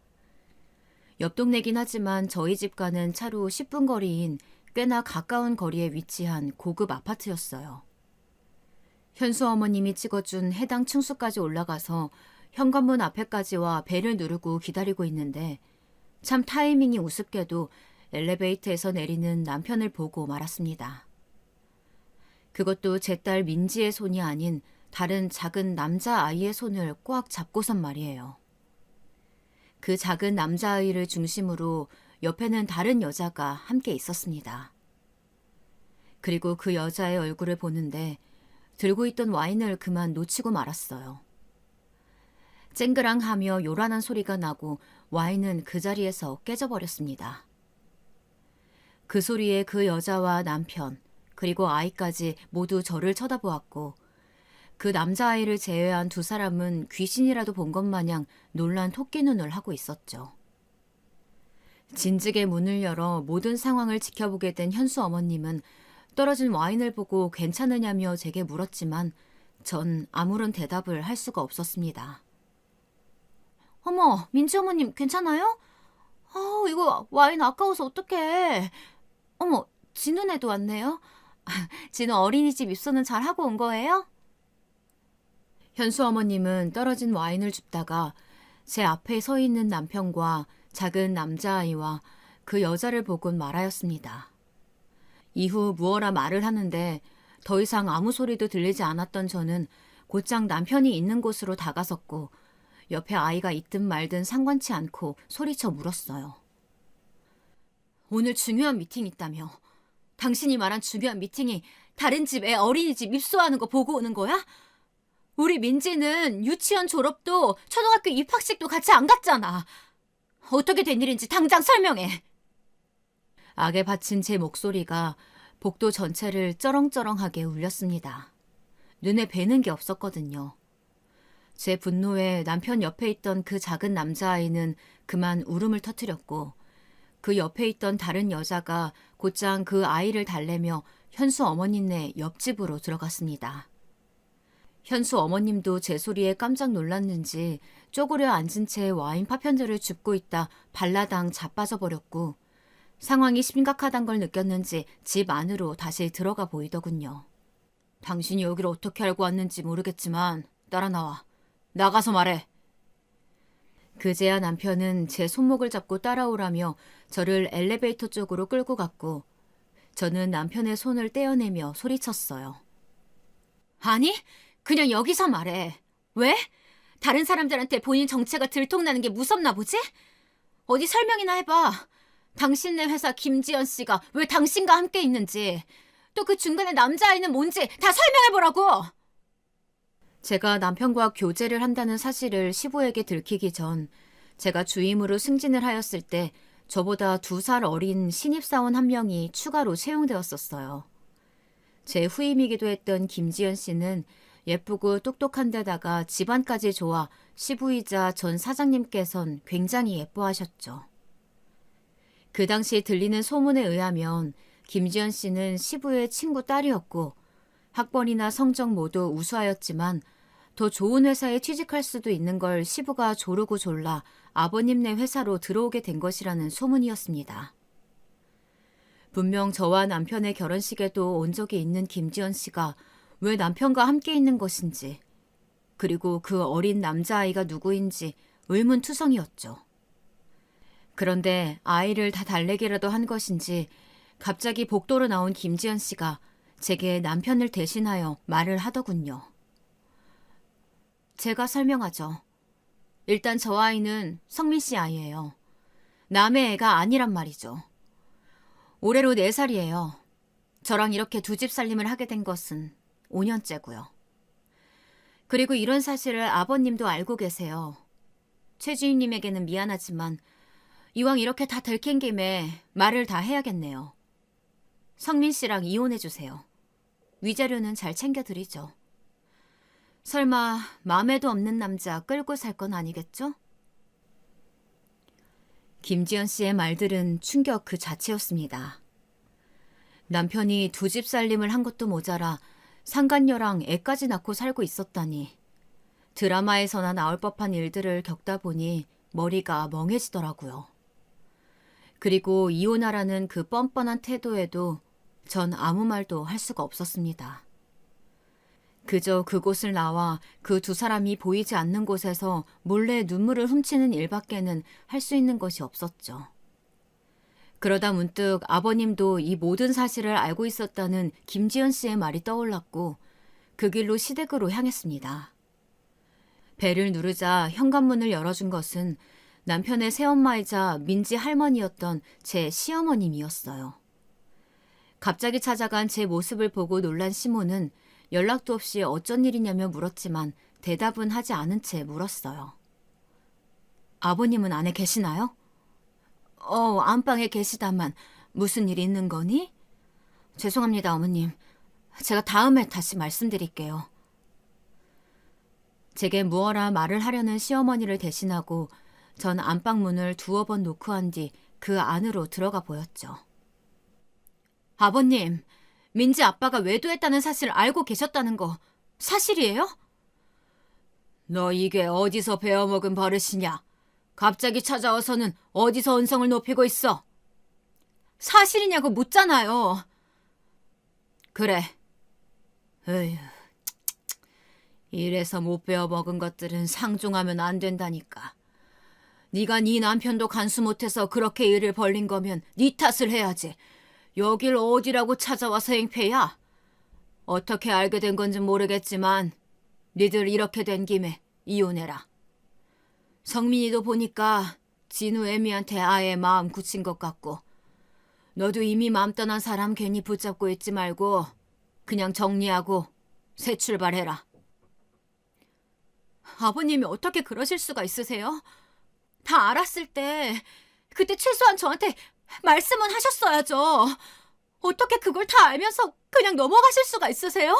옆 동네긴 하지만 저희 집과는 차로 10분 거리인 꽤나 가까운 거리에 위치한 고급 아파트였어요. 현수 어머님이 찍어준 해당 층수까지 올라가서 현관문 앞에까지 와 벨을 누르고 기다리고 있는데 참 타이밍이 우습게도 엘리베이터에서 내리는 남편을 보고 말았습니다. 그것도 제 딸 민지의 손이 아닌 다른 작은 남자아이의 손을 꽉 잡고선 말이에요. 그 작은 남자아이를 중심으로 옆에는 다른 여자가 함께 있었습니다. 그리고 그 여자의 얼굴을 보는데 들고 있던 와인을 그만 놓치고 말았어요. 쨍그랑하며 요란한 소리가 나고 와인은 그 자리에서 깨져버렸습니다. 그 소리에 그 여자와 남편, 그리고 아이까지 모두 저를 쳐다보았고 그 남자아이를 제외한 두 사람은 귀신이라도 본 것 마냥 놀란 토끼 눈을 하고 있었죠. 진즉에 문을 열어 모든 상황을 지켜보게 된 현수 어머님은 떨어진 와인을 보고 괜찮으냐며 제게 물었지만 전 아무런 대답을 할 수가 없었습니다. 어머, 민지 어머님 괜찮아요? 이거 와인 아까워서 어떡해. 어머, 진우네도 왔네요. 진우 어린이집 입소는 잘 하고 온 거예요? 현수 어머님은 떨어진 와인을 줍다가 제 앞에 서 있는 남편과 작은 남자아이와 그 여자를 보곤 말하였습니다. 이후 무어라 말을 하는데 더 이상 아무 소리도 들리지 않았던 저는 곧장 남편이 있는 곳으로 다가섰고 옆에 아이가 있든 말든 상관치 않고 소리쳐 물었어요. 오늘 중요한 미팅 있다며. 당신이 말한 중요한 미팅이 다른 집 애 어린이집 입소하는 거 보고 오는 거야? 우리 민지는 유치원 졸업도 초등학교 입학식도 같이 안 갔잖아. 어떻게 된 일인지 당장 설명해. 악에 바친 제 목소리가 복도 전체를 쩌렁쩌렁하게 울렸습니다. 눈에 뵈는 게 없었거든요. 제 분노에 남편 옆에 있던 그 작은 남자아이는 그만 울음을 터뜨렸고 그 옆에 있던 다른 여자가 곧장 그 아이를 달래며 현수 어머님네 옆집으로 들어갔습니다. 현수 어머님도 제 소리에 깜짝 놀랐는지 쪼그려 앉은 채 와인 파편들을 줍고 있다 발라당 자빠져 버렸고 상황이 심각하단 걸 느꼈는지 집 안으로 다시 들어가 보이더군요. 당신이 여기를 어떻게 알고 왔는지 모르겠지만 따라 나와. 나가서 말해. 그제야 남편은 제 손목을 잡고 따라오라며 저를 엘리베이터 쪽으로 끌고 갔고 저는 남편의 손을 떼어내며 소리쳤어요. 아니, 그냥 여기서 말해. 왜? 다른 사람들한테 본인 정체가 들통나는 게 무섭나 보지? 어디 설명이나 해봐. 당신네 회사 김지연 씨가 왜 당신과 함께 있는지, 또 그 중간에 남자아이는 뭔지 다 설명해보라고! 제가 남편과 교제를 한다는 사실을 시부에게 들키기 전 제가 주임으로 승진을 하였을 때 저보다 2살 어린 신입사원 한 명이 추가로 채용되었었어요. 제 후임이기도 했던 김지연 씨는 예쁘고 똑똑한 데다가 집안까지 좋아 시부이자 전 사장님께선 굉장히 예뻐하셨죠. 그 당시 들리는 소문에 의하면 김지연 씨는 시부의 친구 딸이었고 학벌이나 성적 모두 우수하였지만 더 좋은 회사에 취직할 수도 있는 걸 시부가 조르고 졸라 아버님네 회사로 들어오게 된 것이라는 소문이었습니다. 분명 저와 남편의 결혼식에도 온 적이 있는 김지연 씨가 왜 남편과 함께 있는 것인지, 그리고 그 어린 남자아이가 누구인지 의문투성이었죠. 그런데 아이를 다 달래기라도 한 것인지 갑자기 복도로 나온 김지연 씨가 제게 남편을 대신하여 말을 하더군요. 제가 설명하죠. 일단 저 아이는 성민 씨 아이예요. 남의 애가 아니란 말이죠. 올해로 4살이에요. 저랑 이렇게 두 집 살림을 하게 된 것은 5년째고요. 그리고 이런 사실을 아버님도 알고 계세요. 최 주임님에게는 미안하지만 이왕 이렇게 다 들킨 김에 말을 다 해야겠네요. 성민 씨랑 이혼해주세요. 위자료는 잘 챙겨드리죠. 설마 마음에도 없는 남자 끌고 살 건 아니겠죠? 김지연 씨의 말들은 충격 그 자체였습니다. 남편이 두 집 살림을 한 것도 모자라 상간녀랑 애까지 낳고 살고 있었다니. 드라마에서나 나올 법한 일들을 겪다 보니 머리가 멍해지더라고요. 그리고 이혼하라는 그 뻔뻔한 태도에도 전 아무 말도 할 수가 없었습니다. 그저 그곳을 나와 그 두 사람이 보이지 않는 곳에서 몰래 눈물을 훔치는 일밖에는 할 수 있는 것이 없었죠. 그러다 문득 아버님도 이 모든 사실을 알고 있었다는 김지연 씨의 말이 떠올랐고 그 길로 시댁으로 향했습니다. 벨을 누르자 현관문을 열어준 것은 남편의 새엄마이자 민지 할머니였던 제 시어머님이었어요. 갑자기 찾아간 제 모습을 보고 놀란 시몬은 연락도 없이 어쩐 일이냐며 물었지만 대답은 하지 않은 채 물었어요. 아버님은 안에 계시나요? 안방에 계시다만 무슨 일이 있는 거니? 죄송합니다, 어머님. 제가 다음에 다시 말씀드릴게요. 제게 무어라 말을 하려는 시어머니를 대신하고 전 안방 문을 두어 번 노크한 뒤 그 안으로 들어가 보였죠. 아버님, 민지 아빠가 외도했다는 사실을 알고 계셨다는 거 사실이에요? 너 이게 어디서 배워먹은 버릇이냐? 갑자기 찾아와서는 어디서 언성을 높이고 있어? 사실이냐고 묻잖아요. 그래. 에휴, 이래서 못 배워먹은 것들은 상종하면 안 된다니까. 네가 네 남편도 간수 못해서 그렇게 일을 벌린 거면 네 탓을 해야지. 여길 어디라고 찾아와서 행패야? 어떻게 알게 된 건지 모르겠지만 니들 이렇게 된 김에 이혼해라. 성민이도 보니까 진우 애미한테 아예 마음 굳힌 것 같고 너도 이미 맘 떠난 사람 괜히 붙잡고 있지 말고 그냥 정리하고 새 출발해라. 아버님이 어떻게 그러실 수가 있으세요? 다 알았을 때 그때 최소한 저한테 말씀은 하셨어야죠. 어떻게 그걸 다 알면서 그냥 넘어가실 수가 있으세요?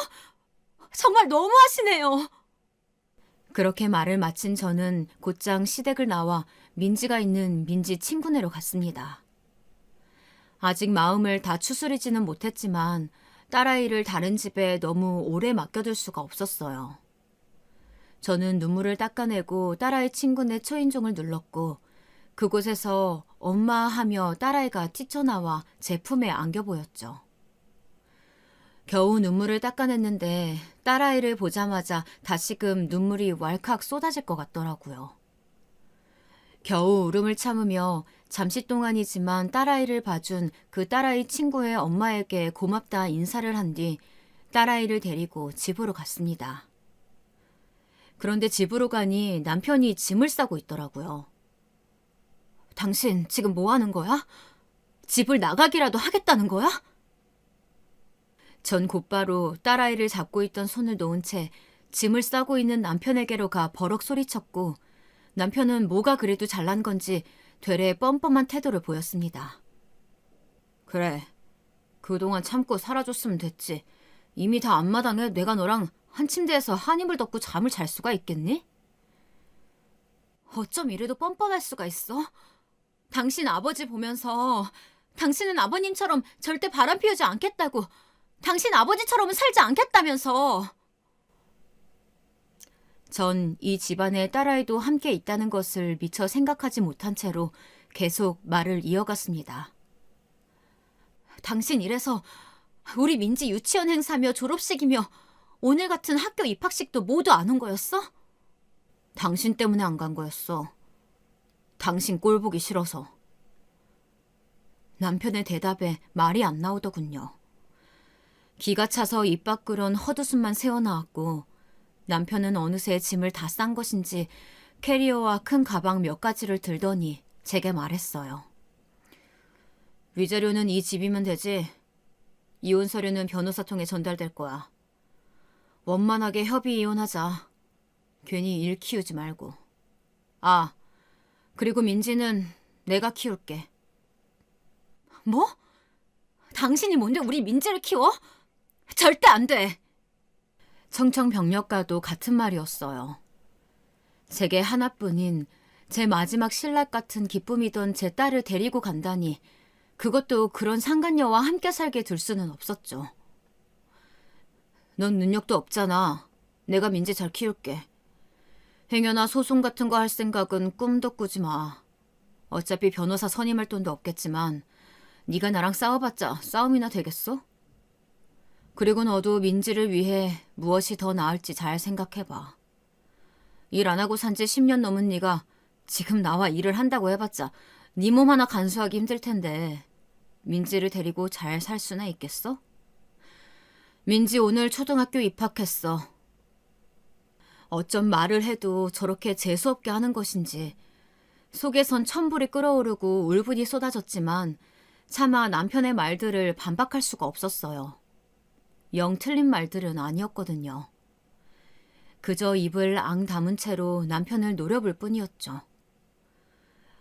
정말 너무하시네요. 그렇게 말을 마친 저는 곧장 시댁을 나와 민지가 있는 민지 친구네로 갔습니다. 아직 마음을 다 추스리지는 못했지만 딸아이를 다른 집에 너무 오래 맡겨둘 수가 없었어요. 저는 눈물을 닦아내고 딸아이 친구네 초인종을 눌렀고 그곳에서 엄마 하며 딸아이가 뛰쳐나와 제 품에 안겨 보였죠. 겨우 눈물을 닦아냈는데 딸아이를 보자마자 다시금 눈물이 왈칵 쏟아질 것 같더라고요. 겨우 울음을 참으며 잠시 동안이지만 딸아이를 봐준 그 딸아이 친구의 엄마에게 고맙다 인사를 한 뒤 딸아이를 데리고 집으로 갔습니다. 그런데 집으로 가니 남편이 짐을 싸고 있더라고요. 당신 지금 뭐 하는 거야? 집을 나가기라도 하겠다는 거야? 전 곧바로 딸아이를 잡고 있던 손을 놓은 채 짐을 싸고 있는 남편에게로 가 버럭 소리쳤고 남편은 뭐가 그래도 잘난 건지 되레 뻔뻔한 태도를 보였습니다. 그래, 그동안 참고 살아줬으면 됐지. 이미 다 앞마당에 내가 너랑 한 침대에서 한 이불 덮고 잠을 잘 수가 있겠니? 어쩜 이래도 뻔뻔할 수가 있어? 당신 아버지 보면서 당신은 아버님처럼 절대 바람 피우지 않겠다고, 당신 아버지처럼은 살지 않겠다면서. 전 이 집안에 딸아이도 함께 있다는 것을 미처 생각하지 못한 채로 계속 말을 이어갔습니다. 당신 이래서 우리 민지 유치원 행사며 졸업식이며 오늘 같은 학교 입학식도 모두 안 온 거였어? 당신 때문에 안 간 거였어. 당신 꼴 보기 싫어서. 남편의 대답에 말이 안 나오더군요. 기가 차서 입 밖으론 헛웃음만 새어나왔고 남편은 어느새 짐을 다 싼 것인지 캐리어와 큰 가방 몇 가지를 들더니 제게 말했어요. 위자료는 이 집이면 되지. 이혼 서류는 변호사 통해 전달될 거야. 원만하게 협의 이혼하자. 괜히 일 키우지 말고. 아, 그리고 민지는 내가 키울게. 뭐? 당신이 뭔데 우리 민지를 키워? 절대 안 돼. 청천벽력과도 같은 말이었어요. 제게 하나뿐인 제 마지막 신락 같은 기쁨이던 제 딸을 데리고 간다니 그것도 그런 상간녀와 함께 살게 둘 수는 없었죠. 넌 능력도 없잖아. 내가 민지 잘 키울게. 행여나 소송 같은 거 할 생각은 꿈도 꾸지 마. 어차피 변호사 선임할 돈도 없겠지만 네가 나랑 싸워봤자 싸움이나 되겠어? 그리고 너도 민지를 위해 무엇이 더 나을지 잘 생각해봐. 일 안 하고 산지 10년 넘은 네가 지금 나와 일을 한다고 해봤자 네 몸 하나 간수하기 힘들 텐데 민지를 데리고 잘 살 수나 있겠어? 민지 오늘 초등학교 입학했어. 어쩜 말을 해도 저렇게 재수없게 하는 것인지 속에선 천불이 끓어오르고 울분이 쏟아졌지만 차마 남편의 말들을 반박할 수가 없었어요. 영 틀린 말들은 아니었거든요. 그저 입을 앙 다문 채로 남편을 노려볼 뿐이었죠.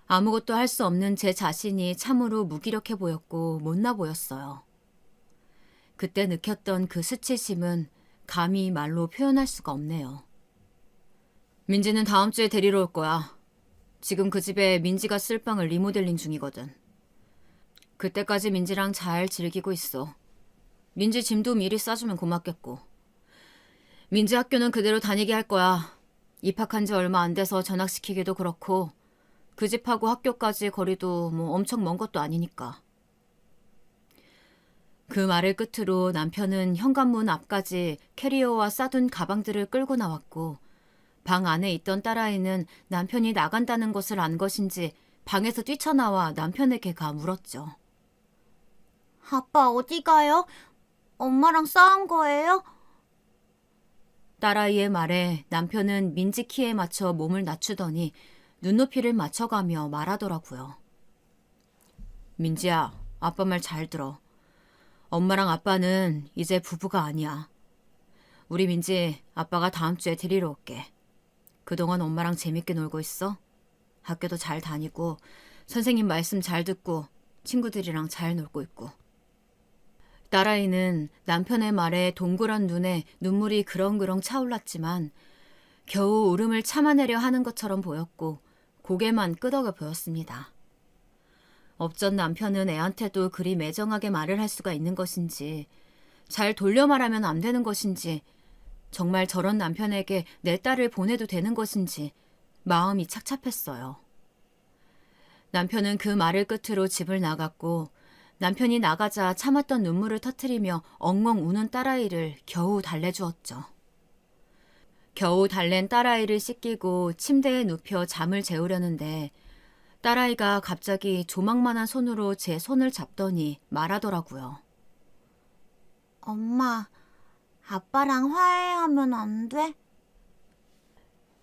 아무것도 할 수 없는 제 자신이 참으로 무기력해 보였고 못나 보였어요. 그때 느꼈던 그 수치심은 감히 말로 표현할 수가 없네요. 민지는 다음 주에 데리러 올 거야. 지금 그 집에 민지가 쓸 방을 리모델링 중이거든. 그때까지 민지랑 잘 즐기고 있어. 민지 짐도 미리 싸주면 고맙겠고. 민지 학교는 그대로 다니게 할 거야. 입학한 지 얼마 안 돼서 전학시키기도 그렇고 그 집하고 학교까지 거리도 뭐 엄청 먼 것도 아니니까. 그 말을 끝으로 남편은 현관문 앞까지 캐리어와 싸둔 가방들을 끌고 나왔고 방 안에 있던 딸아이는 남편이 나간다는 것을 안 것인지 방에서 뛰쳐나와 남편에게 가 물었죠. 아빠 어디 가요? 엄마랑 싸운 거예요? 딸아이의 말에 남편은 민지 키에 맞춰 몸을 낮추더니 눈높이를 맞춰가며 말하더라고요. 민지야, 아빠 말 잘 들어. 엄마랑 아빠는 이제 부부가 아니야. 우리 민지 아빠가 다음 주에 데리러 올게. 그동안 엄마랑 재밌게 놀고 있어? 학교도 잘 다니고 선생님 말씀 잘 듣고 친구들이랑 잘 놀고 있고. 딸아이는 남편의 말에 동그란 눈에 눈물이 그렁그렁 차올랐지만 겨우 울음을 참아내려 하는 것처럼 보였고 고개만 끄덕여 보였습니다. 업전 남편은 애한테도 그리 매정하게 말을 할 수가 있는 것인지 잘 돌려 말하면 안 되는 것인지 정말 저런 남편에게 내 딸을 보내도 되는 것인지 마음이 착잡했어요. 남편은 그 말을 끝으로 집을 나갔고 남편이 나가자 참았던 눈물을 터뜨리며 엉엉 우는 딸아이를 겨우 달래주었죠. 겨우 달랜 딸아이를 씻기고 침대에 눕혀 잠을 재우려는데 딸아이가 갑자기 조망만한 손으로 제 손을 잡더니 말하더라고요. 엄마, 아빠랑 화해하면 안 돼?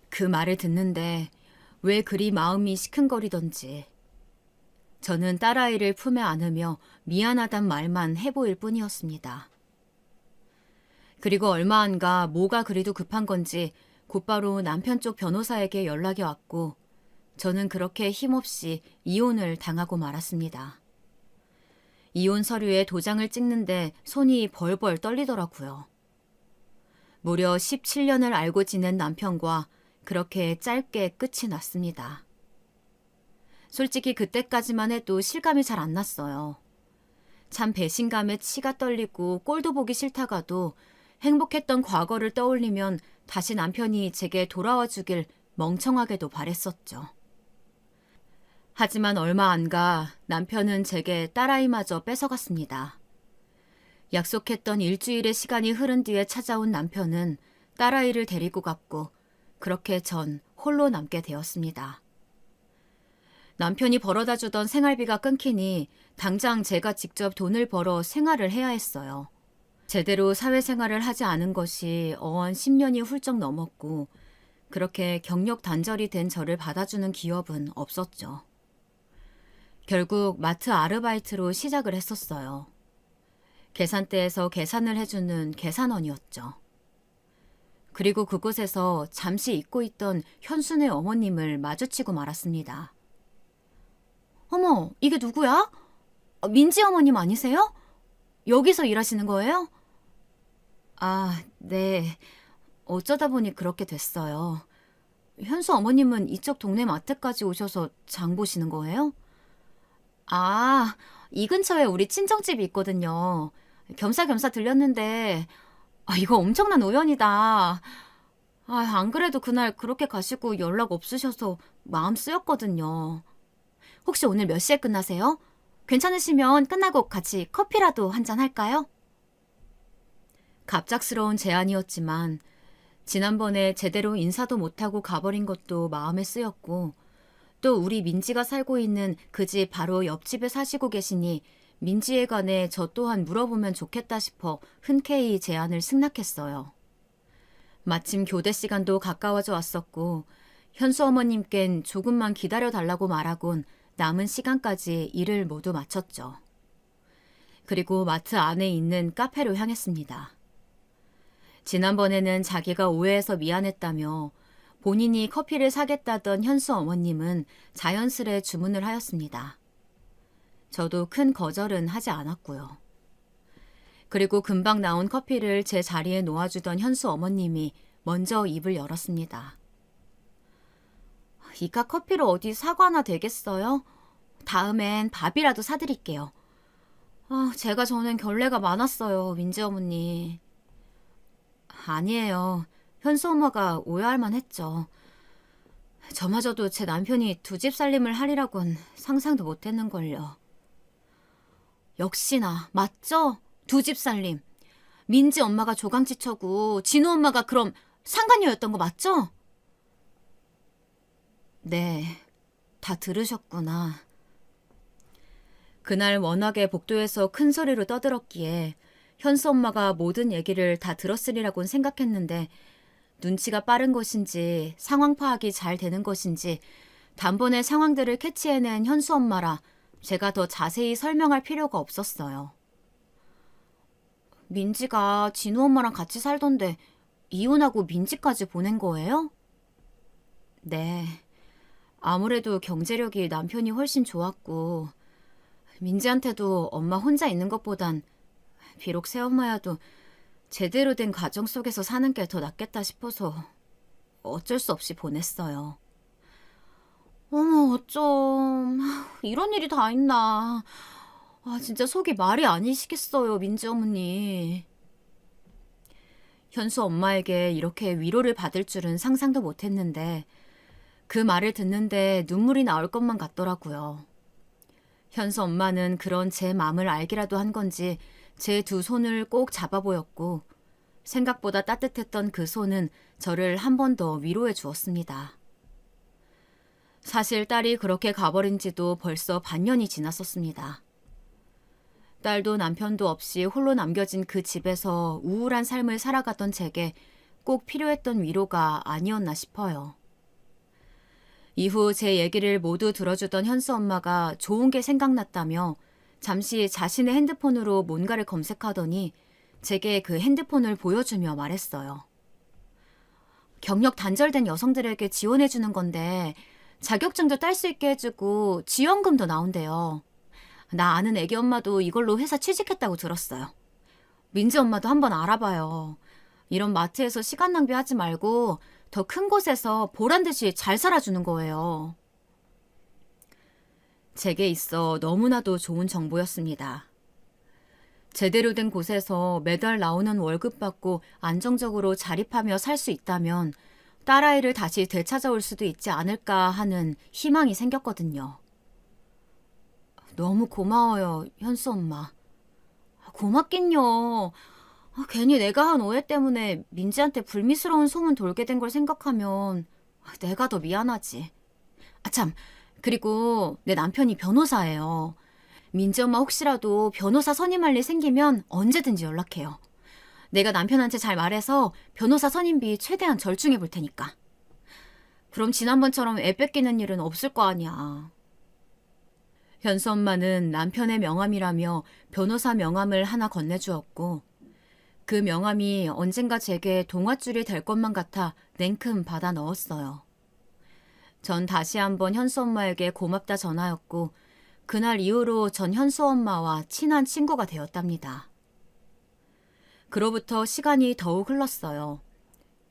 그 말을 듣는데 왜 그리 마음이 시큰거리던지 저는 딸아이를 품에 안으며 미안하단 말만 해보일 뿐이었습니다. 그리고 얼마 안 가 뭐가 그리도 급한 건지 곧바로 남편 쪽 변호사에게 연락이 왔고 저는 그렇게 힘없이 이혼을 당하고 말았습니다. 이혼 서류에 도장을 찍는데 손이 벌벌 떨리더라고요. 무려 17년을 알고 지낸 남편과 그렇게 짧게 끝이 났습니다. 솔직히 그때까지만 해도 실감이 잘 안 났어요. 참 배신감에 치가 떨리고 꼴도 보기 싫다가도 행복했던 과거를 떠올리면 다시 남편이 제게 돌아와 주길 멍청하게도 바랬었죠. 하지만 얼마 안 가 남편은 제게 딸아이마저 뺏어갔습니다. 약속했던 일주일의 시간이 흐른 뒤에 찾아온 남편은 딸아이를 데리고 갔고 그렇게 전 홀로 남게 되었습니다. 남편이 벌어다 주던 생활비가 끊기니 당장 제가 직접 돈을 벌어 생활을 해야 했어요. 제대로 사회생활을 하지 않은 것이 어언 10년이 훌쩍 넘었고 그렇게 경력 단절이 된 저를 받아주는 기업은 없었죠. 결국 마트 아르바이트로 시작을 했었어요. 계산대에서 계산을 해주는 계산원이었죠. 그리고 그곳에서 잠시 잊고 있던 현순의 어머님을 마주치고 말았습니다. 어머, 이게 누구야? 민지 어머님 아니세요? 여기서 일하시는 거예요? 아, 네. 어쩌다 보니 그렇게 됐어요. 현수 어머님은 이쪽 동네 마트까지 오셔서 장 보시는 거예요? 아, 이 근처에 우리 친정집이 있거든요. 겸사겸사 들렸는데 이거 엄청난 우연이다. 안 그래도 그날 그렇게 가시고 연락 없으셔서 마음 쓰였거든요. 혹시 오늘 몇 시에 끝나세요? 괜찮으시면 끝나고 같이 커피라도 한잔 할까요? 갑작스러운 제안이었지만 지난번에 제대로 인사도 못하고 가버린 것도 마음에 쓰였고 또 우리 민지가 살고 있는 그 집 바로 옆집에 사시고 계시니 민지에 관해 저 또한 물어보면 좋겠다 싶어 흔쾌히 제안을 승낙했어요. 마침 교대 시간도 가까워져 왔었고 현수 어머님껜 조금만 기다려달라고 말하곤 남은 시간까지 일을 모두 마쳤죠. 그리고 마트 안에 있는 카페로 향했습니다. 지난번에는 자기가 오해해서 미안했다며 본인이 커피를 사겠다던 현수 어머님은 자연스레 주문을 하였습니다. 저도 큰 거절은 하지 않았고요. 그리고 금방 나온 커피를 제 자리에 놓아주던 현수 어머님이 먼저 입을 열었습니다. 이깟 커피로 어디 사과나 되겠어요? 다음엔 밥이라도 사드릴게요. 제가 저는 결례가 많았어요, 민지 어머니. 아니에요. 현수 엄마가 오해할 만했죠. 저마저도 제 남편이 두 집 살림을 하리라곤 상상도 못했는걸요. 역시나 맞죠? 두 집 살림. 민지 엄마가 조강지처고 진우 엄마가 그럼 상간녀였던 거 맞죠? 네, 다 들으셨구나. 그날 워낙에 복도에서 큰 소리로 떠들었기에 현수 엄마가 모든 얘기를 다 들었으리라고는 생각했는데 눈치가 빠른 것인지 상황 파악이 잘 되는 것인지 단번에 상황들을 캐치해낸 현수 엄마라 제가 더 자세히 설명할 필요가 없었어요. 민지가 진우 엄마랑 같이 살던데 이혼하고 민지까지 보낸 거예요? 네. 아무래도 경제력이 남편이 훨씬 좋았고 민지한테도 엄마 혼자 있는 것보단 비록 새엄마여도 제대로 된 가정 속에서 사는 게 더 낫겠다 싶어서 어쩔 수 없이 보냈어요. 어머, 어쩜 이런 일이 다 있나. 진짜 속이 말이 아니시겠어요, 민지 어머니. 현수 엄마에게 이렇게 위로를 받을 줄은 상상도 못했는데 그 말을 듣는데 눈물이 나올 것만 같더라고요. 현수 엄마는 그런 제 마음을 알기라도 한 건지 제 두 손을 꼭 잡아 보였고 생각보다 따뜻했던 그 손은 저를 한 번 더 위로해 주었습니다. 사실 딸이 그렇게 가버린 지도 벌써 반년이 지났었습니다. 딸도 남편도 없이 홀로 남겨진 그 집에서 우울한 삶을 살아가던 제게 꼭 필요했던 위로가 아니었나 싶어요. 이후 제 얘기를 모두 들어주던 현수 엄마가 좋은 게 생각났다며 잠시 자신의 핸드폰으로 뭔가를 검색하더니 제게 그 핸드폰을 보여주며 말했어요. 경력 단절된 여성들에게 지원해주는 건데 자격증도 딸 수 있게 해주고 지원금도 나온대요. 나 아는 애기 엄마도 이걸로 회사 취직했다고 들었어요. 민지 엄마도 한번 알아봐요. 이런 마트에서 시간 낭비하지 말고 더 큰 곳에서 보란 듯이 잘 살아주는 거예요. 제게 있어 너무나도 좋은 정보였습니다. 제대로 된 곳에서 매달 나오는 월급 받고 안정적으로 자립하며 살 수 있다면 딸아이를 다시 되찾아올 수도 있지 않을까 하는 희망이 생겼거든요. 너무 고마워요, 현수 엄마. 고맙긴요. 괜히 내가 한 오해 때문에 민지한테 불미스러운 소문 돌게 된 걸 생각하면 내가 더 미안하지. 참, 그리고 내 남편이 변호사예요. 민지 엄마 혹시라도 변호사 선임할 일 생기면 언제든지 연락해요. 내가 남편한테 잘 말해서 변호사 선임비 최대한 절충해 볼 테니까. 그럼 지난번처럼 애 뺏기는 일은 없을 거 아니야. 현수 엄마는 남편의 명함이라며 변호사 명함을 하나 건네주었고 그 명함이 언젠가 제게 동아줄이 될 것만 같아 냉큼 받아 넣었어요. 전 다시 한번 현수 엄마에게 고맙다 전하였고 그날 이후로 전 현수 엄마와 친한 친구가 되었답니다. 그로부터 시간이 더욱 흘렀어요.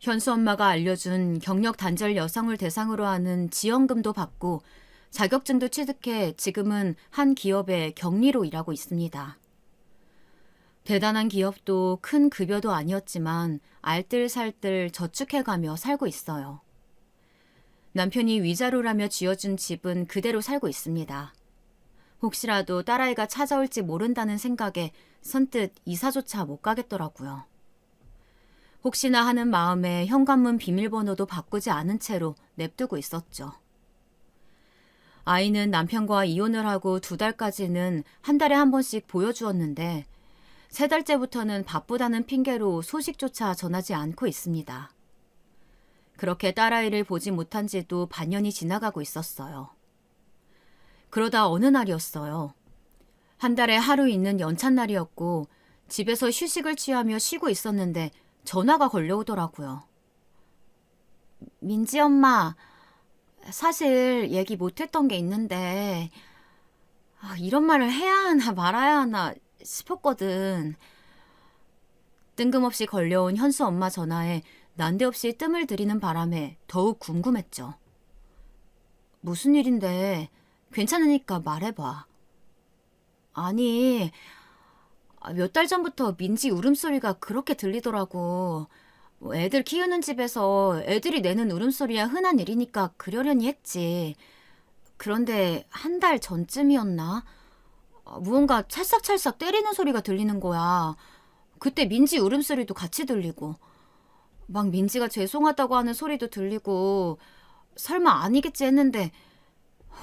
현수 엄마가 알려준 경력 단절 여성을 대상으로 하는 지원금도 받고 자격증도 취득해 지금은 한 기업의 경리로 일하고 있습니다. 대단한 기업도 큰 급여도 아니었지만 알뜰살뜰 저축해가며 살고 있어요. 남편이 위자료라며 지어준 집은 그대로 살고 있습니다. 혹시라도 딸아이가 찾아올지 모른다는 생각에 선뜻 이사조차 못 가겠더라고요. 혹시나 하는 마음에 현관문 비밀번호도 바꾸지 않은 채로 냅두고 있었죠. 아이는 남편과 이혼을 하고 2달까지는 한 달에 한 번씩 보여주었는데 3달째부터는 바쁘다는 핑계로 소식조차 전하지 않고 있습니다. 그렇게 딸아이를 보지 못한 지도 반년이 지나가고 있었어요. 그러다 어느 날이었어요. 한 달에 하루 있는 연찬날이었고 집에서 휴식을 취하며 쉬고 있었는데 전화가 걸려오더라고요. 민지 엄마, 사실 얘기 못했던 게 있는데 이런 말을 해야 하나 말아야 하나 싶었거든. 뜬금없이 걸려온 현수 엄마 전화에 난데없이 뜸을 들이는 바람에 더욱 궁금했죠. 무슨 일인데 괜찮으니까 말해봐. 아니, 몇 달 전부터 민지 울음소리가 그렇게 들리더라고. 애들 키우는 집에서 애들이 내는 울음소리야 흔한 일이니까 그러려니 했지. 그런데 한 달 전쯤이었나? 무언가 찰싹찰싹 때리는 소리가 들리는 거야. 그때 민지 울음소리도 같이 들리고 막 민지가 죄송하다고 하는 소리도 들리고 설마 아니겠지 했는데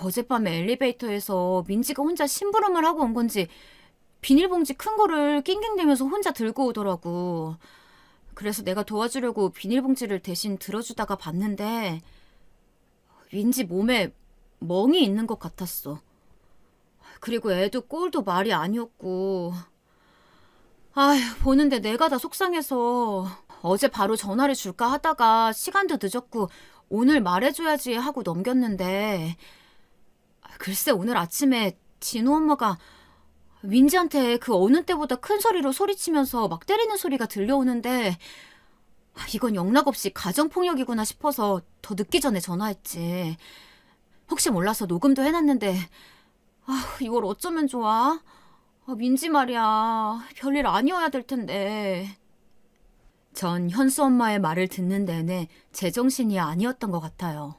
어젯밤에 엘리베이터에서 민지가 혼자 심부름을 하고 온 건지 비닐봉지 큰 거를 낑낑대면서 혼자 들고 오더라고. 그래서 내가 도와주려고 비닐봉지를 대신 들어주다가 봤는데 민지 몸에 멍이 있는 것 같았어. 그리고 애도 꼴도 말이 아니었고 보는데 내가 다 속상해서 어제 바로 전화를 줄까 하다가 시간도 늦었고 오늘 말해줘야지 하고 넘겼는데 글쎄 오늘 아침에 진우 엄마가 민지한테 그 어느 때보다 큰 소리로 소리치면서 막 때리는 소리가 들려오는데 이건 영락없이 가정폭력이구나 싶어서 더 늦기 전에 전화했지. 혹시 몰라서 녹음도 해놨는데 이걸 어쩌면 좋아? 민지 말이야. 별일 아니어야 될 텐데. 전 현수 엄마의 말을 듣는 내내 제정신이 아니었던 것 같아요.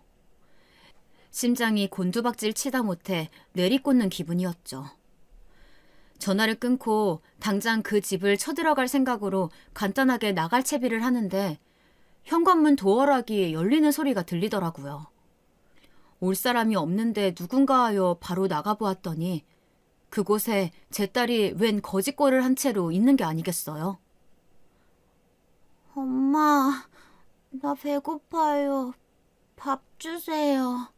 심장이 곤두박질 치다 못해 내리꽂는 기분이었죠. 전화를 끊고 당장 그 집을 쳐들어갈 생각으로 간단하게 나갈 채비를 하는데 현관문 도어락이 열리는 소리가 들리더라고요. 올 사람이 없는데 누군가 하여 바로 나가보았더니 그곳에 제 딸이 웬 거짓골을 한 채로 있는 게 아니겠어요? 엄마, 나 배고파요. 밥 주세요.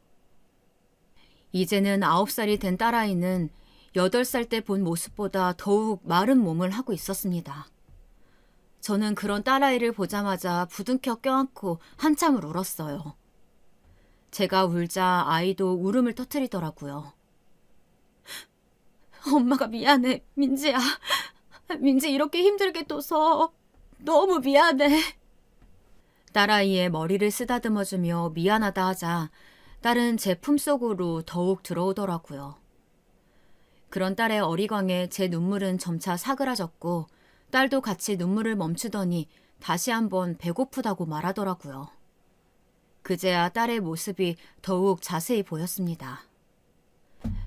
이제는 9살이 된 딸아이는 8살 때 본 모습보다 더욱 마른 몸을 하고 있었습니다. 저는 그런 딸아이를 보자마자 부둥켜 껴안고 한참을 울었어요. 제가 울자 아이도 울음을 터뜨리더라고요. 엄마가 미안해, 민지야. 민지 이렇게 힘들게 둬서 너무 미안해. 딸아이의 머리를 쓰다듬어주며 미안하다 하자 딸은 제 품속으로 더욱 들어오더라고요. 그런 딸의 어리광에 제 눈물은 점차 사그라졌고 딸도 같이 눈물을 멈추더니 다시 한번 배고프다고 말하더라고요. 그제야 딸의 모습이 더욱 자세히 보였습니다.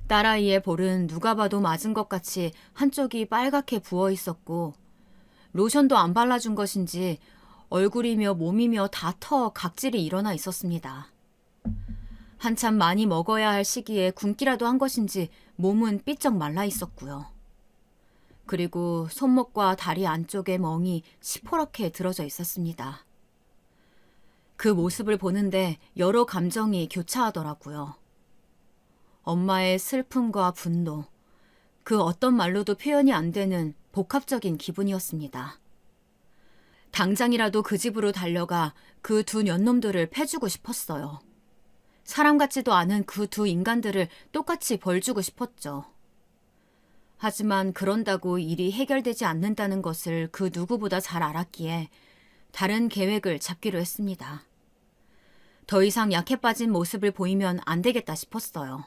딸아이의 볼은 누가 봐도 맞은 것 같이 한쪽이 빨갛게 부어 있었고 로션도 안 발라준 것인지 얼굴이며 몸이며 다 터 각질이 일어나 있었습니다. 한참 많이 먹어야 할 시기에 굶기라도 한 것인지 몸은 삐쩍 말라 있었고요. 그리고 손목과 다리 안쪽에 멍이 시퍼렇게 들어져 있었습니다. 그 모습을 보는데 여러 감정이 교차하더라고요. 엄마의 슬픔과 분노, 그 어떤 말로도 표현이 안 되는 복합적인 기분이었습니다. 당장이라도 그 집으로 달려가 그 두 년놈들을 패주고 싶었어요. 사람 같지도 않은 그 두 인간들을 똑같이 벌주고 싶었죠. 하지만 그런다고 일이 해결되지 않는다는 것을 그 누구보다 잘 알았기에 다른 계획을 잡기로 했습니다. 더 이상 약해 빠진 모습을 보이면 안 되겠다 싶었어요.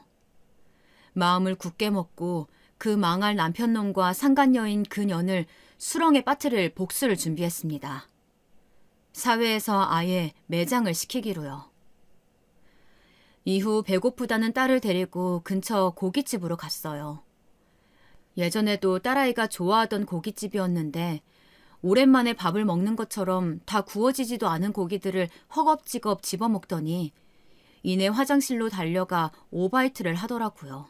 마음을 굳게 먹고 그 망할 남편놈과 상간녀인 그년을 수렁에 빠뜨릴 복수를 준비했습니다. 사회에서 아예 매장을 시키기로요. 이후 배고프다는 딸을 데리고 근처 고깃집으로 갔어요. 예전에도 딸아이가 좋아하던 고깃집이었는데 오랜만에 밥을 먹는 것처럼 다 구워지지도 않은 고기들을 허겁지겁 집어먹더니 이내 화장실로 달려가 오바이트를 하더라고요.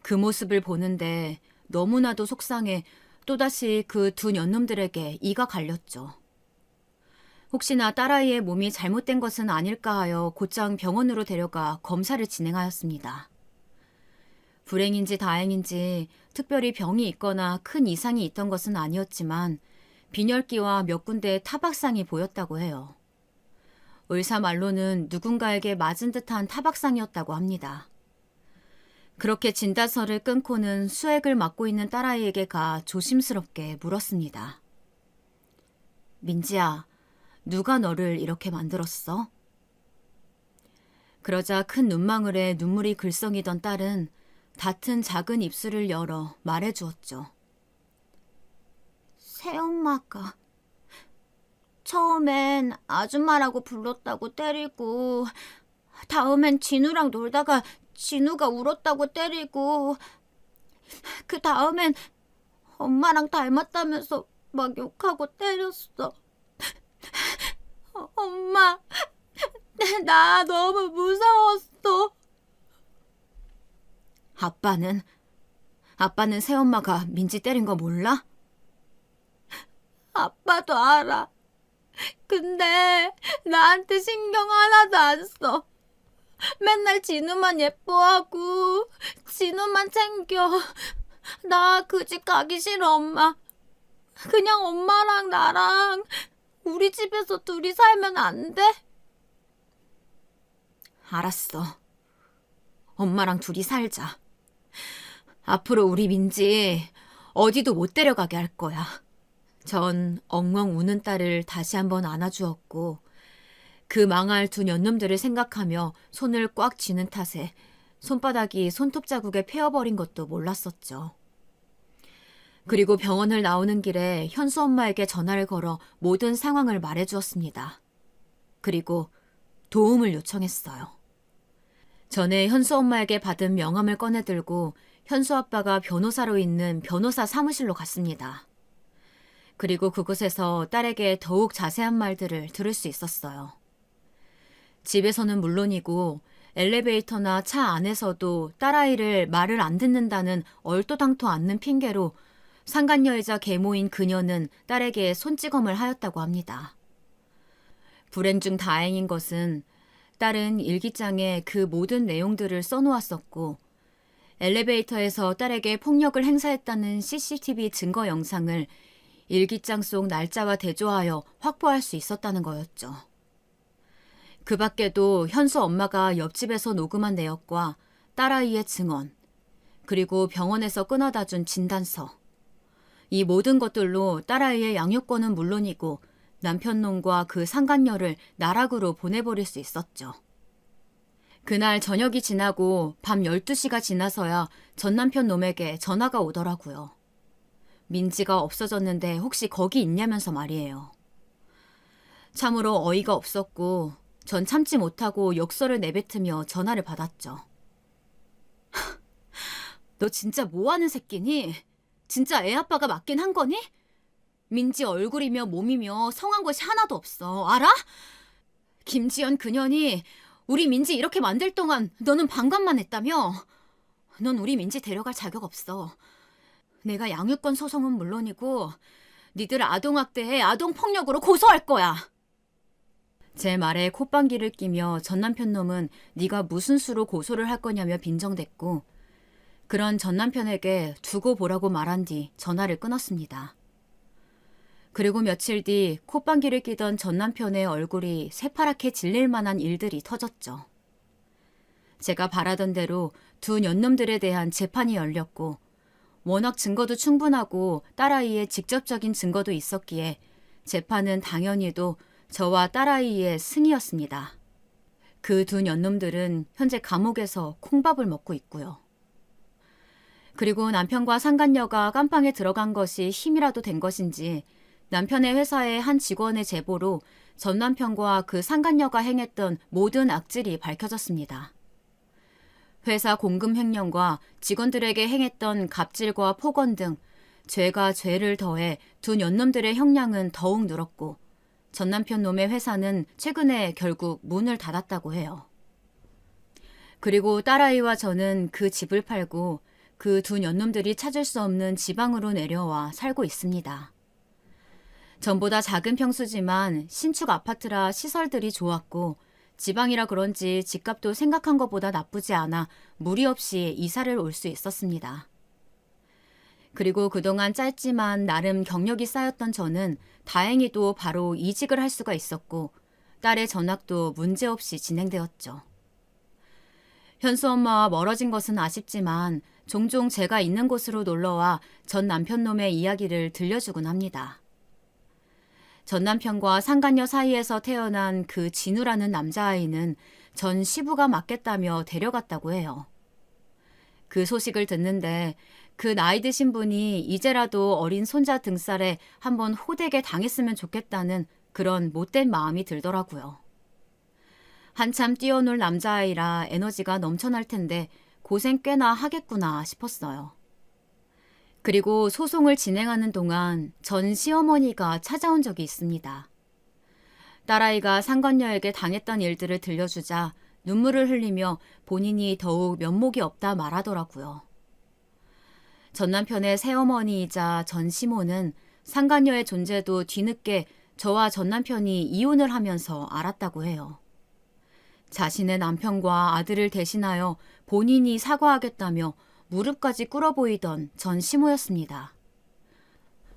그 모습을 보는데 너무나도 속상해 또다시 그 두 년놈들에게 이가 갈렸죠. 혹시나 딸아이의 몸이 잘못된 것은 아닐까 하여 곧장 병원으로 데려가 검사를 진행하였습니다. 불행인지 다행인지 특별히 병이 있거나 큰 이상이 있던 것은 아니었지만 빈혈기와 몇 군데의 타박상이 보였다고 해요. 의사 말로는 누군가에게 맞은 듯한 타박상이었다고 합니다. 그렇게 진단서를 끊고는 수액을 맞고 있는 딸아이에게 가 조심스럽게 물었습니다. 민지야, 누가 너를 이렇게 만들었어? 그러자 큰 눈망울에 눈물이 글썽이던 딸은 닿은 작은 입술을 열어 말해주었죠. 새엄마가 처음엔 아줌마라고 불렀다고 때리고, 다음엔 진우랑 놀다가 진우가 울었다고 때리고, 그 다음엔 엄마랑 닮았다면서 막 욕하고 때렸어. 엄마, 나 너무 무서웠어. 아빠는 새엄마가 민지 때린 거 몰라? 아빠도 알아. 근데 나한테 신경 하나도 안 써. 맨날 진우만 예뻐하고 진우만 챙겨. 나 그 집 가기 싫어, 엄마. 그냥 엄마랑 나랑 우리 집에서 둘이 살면 안 돼? 알았어. 엄마랑 둘이 살자. 앞으로 우리 민지 어디도 못 데려가게 할 거야. 전 엉엉 우는 딸을 다시 한번 안아주었고 그 망할 두 년놈들을 생각하며 손을 꽉 쥐는 탓에 손바닥이 손톱 자국에 패어버린 것도 몰랐었죠. 그리고 병원을 나오는 길에 현수 엄마에게 전화를 걸어 모든 상황을 말해주었습니다. 그리고 도움을 요청했어요. 전에 현수 엄마에게 받은 명함을 꺼내들고 현수 아빠가 변호사로 있는 변호사 사무실로 갔습니다. 그리고 그곳에서 딸에게 더욱 자세한 말들을 들을 수 있었어요. 집에서는 물론이고 엘리베이터나 차 안에서도 딸아이를 말을 안 듣는다는 얼토당토 않는 핑계로 상간녀이자 계모인 그녀는 딸에게 손찌검을 하였다고 합니다. 불행 중 다행인 것은 딸은 일기장에 그 모든 내용들을 써놓았었고 엘리베이터에서 딸에게 폭력을 행사했다는 CCTV 증거 영상을 일기장 속 날짜와 대조하여 확보할 수 있었다는 거였죠. 그 밖에도 현수 엄마가 옆집에서 녹음한 내역과 딸아이의 증언, 그리고 병원에서 끊어다 준 진단서. 이 모든 것들로 딸아이의 양육권은 물론이고 남편놈과 그 상간녀를 나락으로 보내버릴 수 있었죠. 그날 저녁이 지나고 밤 12시가 지나서야 전 남편 놈에게 전화가 오더라고요. 민지가 없어졌는데 혹시 거기 있냐면서 말이에요. 참으로 어이가 없었고 전 참지 못하고 욕설을 내뱉으며 전화를 받았죠. 너 진짜 뭐하는 새끼니? 진짜 애 아빠가 맞긴 한 거니? 민지 얼굴이며 몸이며 성한 것이 하나도 없어. 알아? 김지연 그년이 우리 민지 이렇게 만들 동안 너는 방관만 했다며? 넌 우리 민지 데려갈 자격 없어. 내가 양육권 소송은 물론이고 니들 아동학대에 아동폭력으로 고소할 거야. 제 말에 콧방귀를 끼며 전 남편놈은 네가 무슨 수로 고소를 할 거냐며 빈정댔고 그런 전 남편에게 두고 보라고 말한 뒤 전화를 끊었습니다. 그리고 며칠 뒤 콧방귀를 끼던 전 남편의 얼굴이 새파랗게 질릴 만한 일들이 터졌죠. 제가 바라던 대로 두 년놈들에 대한 재판이 열렸고 워낙 증거도 충분하고 딸아이의 직접적인 증거도 있었기에 재판은 당연히도 저와 딸아이의 승이었습니다. 그 두 년놈들은 현재 감옥에서 콩밥을 먹고 있고요. 그리고 남편과 상간녀가 깜빵에 들어간 것이 힘이라도 된 것인지 남편의 회사의 한 직원의 제보로 전 남편과 그 상간녀가 행했던 모든 악질이 밝혀졌습니다. 회사 공금 횡령과 직원들에게 행했던 갑질과 폭언 등 죄가 죄를 더해 두 년놈들의 형량은 더욱 늘었고 전 남편 놈의 회사는 최근에 결국 문을 닫았다고 해요. 그리고 딸아이와 저는 그 집을 팔고 그 두 년놈들이 찾을 수 없는 지방으로 내려와 살고 있습니다. 전보다 작은 평수지만 신축 아파트라 시설들이 좋았고 지방이라 그런지 집값도 생각한 것보다 나쁘지 않아 무리 없이 이사를 올 수 있었습니다. 그리고 그동안 짧지만 나름 경력이 쌓였던 저는 다행히도 바로 이직을 할 수가 있었고 딸의 전학도 문제없이 진행되었죠. 현수 엄마와 멀어진 것은 아쉽지만 종종 제가 있는 곳으로 놀러와 전 남편놈의 이야기를 들려주곤 합니다. 전 남편과 상간녀 사이에서 태어난 그 진우라는 남자아이는 전 시부가 맞겠다며 데려갔다고 해요. 그 소식을 듣는데 그 나이 드신 분이 이제라도 어린 손자 등살에 한번 호되게 당했으면 좋겠다는 그런 못된 마음이 들더라고요. 한참 뛰어놀 남자아이라 에너지가 넘쳐날 텐데 고생 꽤나 하겠구나 싶었어요. 그리고 소송을 진행하는 동안 전 시어머니가 찾아온 적이 있습니다. 딸아이가 상간녀에게 당했던 일들을 들려주자 눈물을 흘리며 본인이 더욱 면목이 없다 말하더라고요. 전 남편의 새어머니이자 전 시모는 상간녀의 존재도 뒤늦게 저와 전 남편이 이혼을 하면서 알았다고 해요. 자신의 남편과 아들을 대신하여 본인이 사과하겠다며 무릎까지 꿇어 보이던 전 시모였습니다.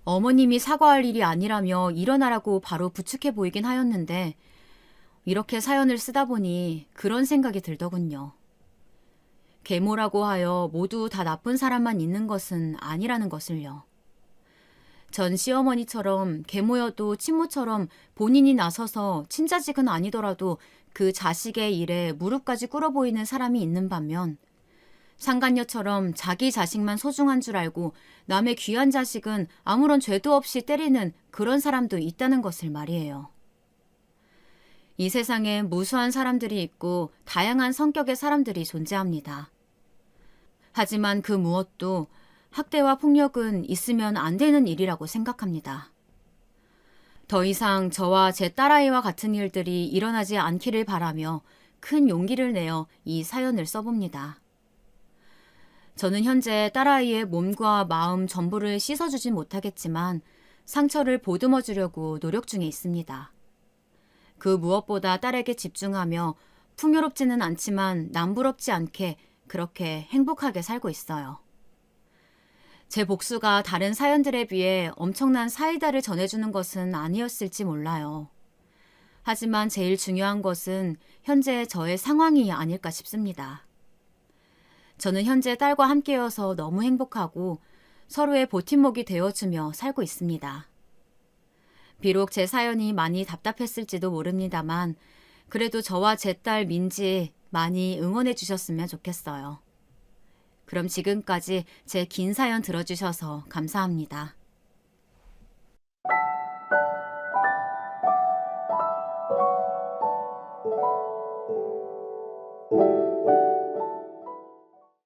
어머님이 사과할 일이 아니라며 일어나라고 바로 부축해 보이긴 하였는데 이렇게 사연을 쓰다 보니 그런 생각이 들더군요. 계모라고 하여 모두 다 나쁜 사람만 있는 것은 아니라는 것을요. 전 시어머니처럼 계모여도 친모처럼 본인이 나서서 친자직은 아니더라도 그 자식의 일에 무릎까지 꿇어 보이는 사람이 있는 반면 상간녀처럼 자기 자식만 소중한 줄 알고 남의 귀한 자식은 아무런 죄도 없이 때리는 그런 사람도 있다는 것을 말이에요. 이 세상에 무수한 사람들이 있고 다양한 성격의 사람들이 존재합니다. 하지만 그 무엇도 학대와 폭력은 있으면 안 되는 일이라고 생각합니다. 더 이상 저와 제 딸아이와 같은 일들이 일어나지 않기를 바라며 큰 용기를 내어 이 사연을 써봅니다. 저는 현재 딸아이의 몸과 마음 전부를 씻어주진 못하겠지만 상처를 보듬어 주려고 노력 중에 있습니다. 그 무엇보다 딸에게 집중하며 풍요롭지는 않지만 남부럽지 않게 그렇게 행복하게 살고 있어요. 제 복수가 다른 사연들에 비해 엄청난 사이다를 전해주는 것은 아니었을지 몰라요. 하지만 제일 중요한 것은 현재 저의 상황이 아닐까 싶습니다. 저는 현재 딸과 함께여서 너무 행복하고 서로의 버팀목이 되어주며 살고 있습니다. 비록 제 사연이 많이 답답했을지도 모릅니다만 그래도 저와 제 딸 민지 많이 응원해 주셨으면 좋겠어요. 그럼 지금까지 제 긴 사연 들어주셔서 감사합니다.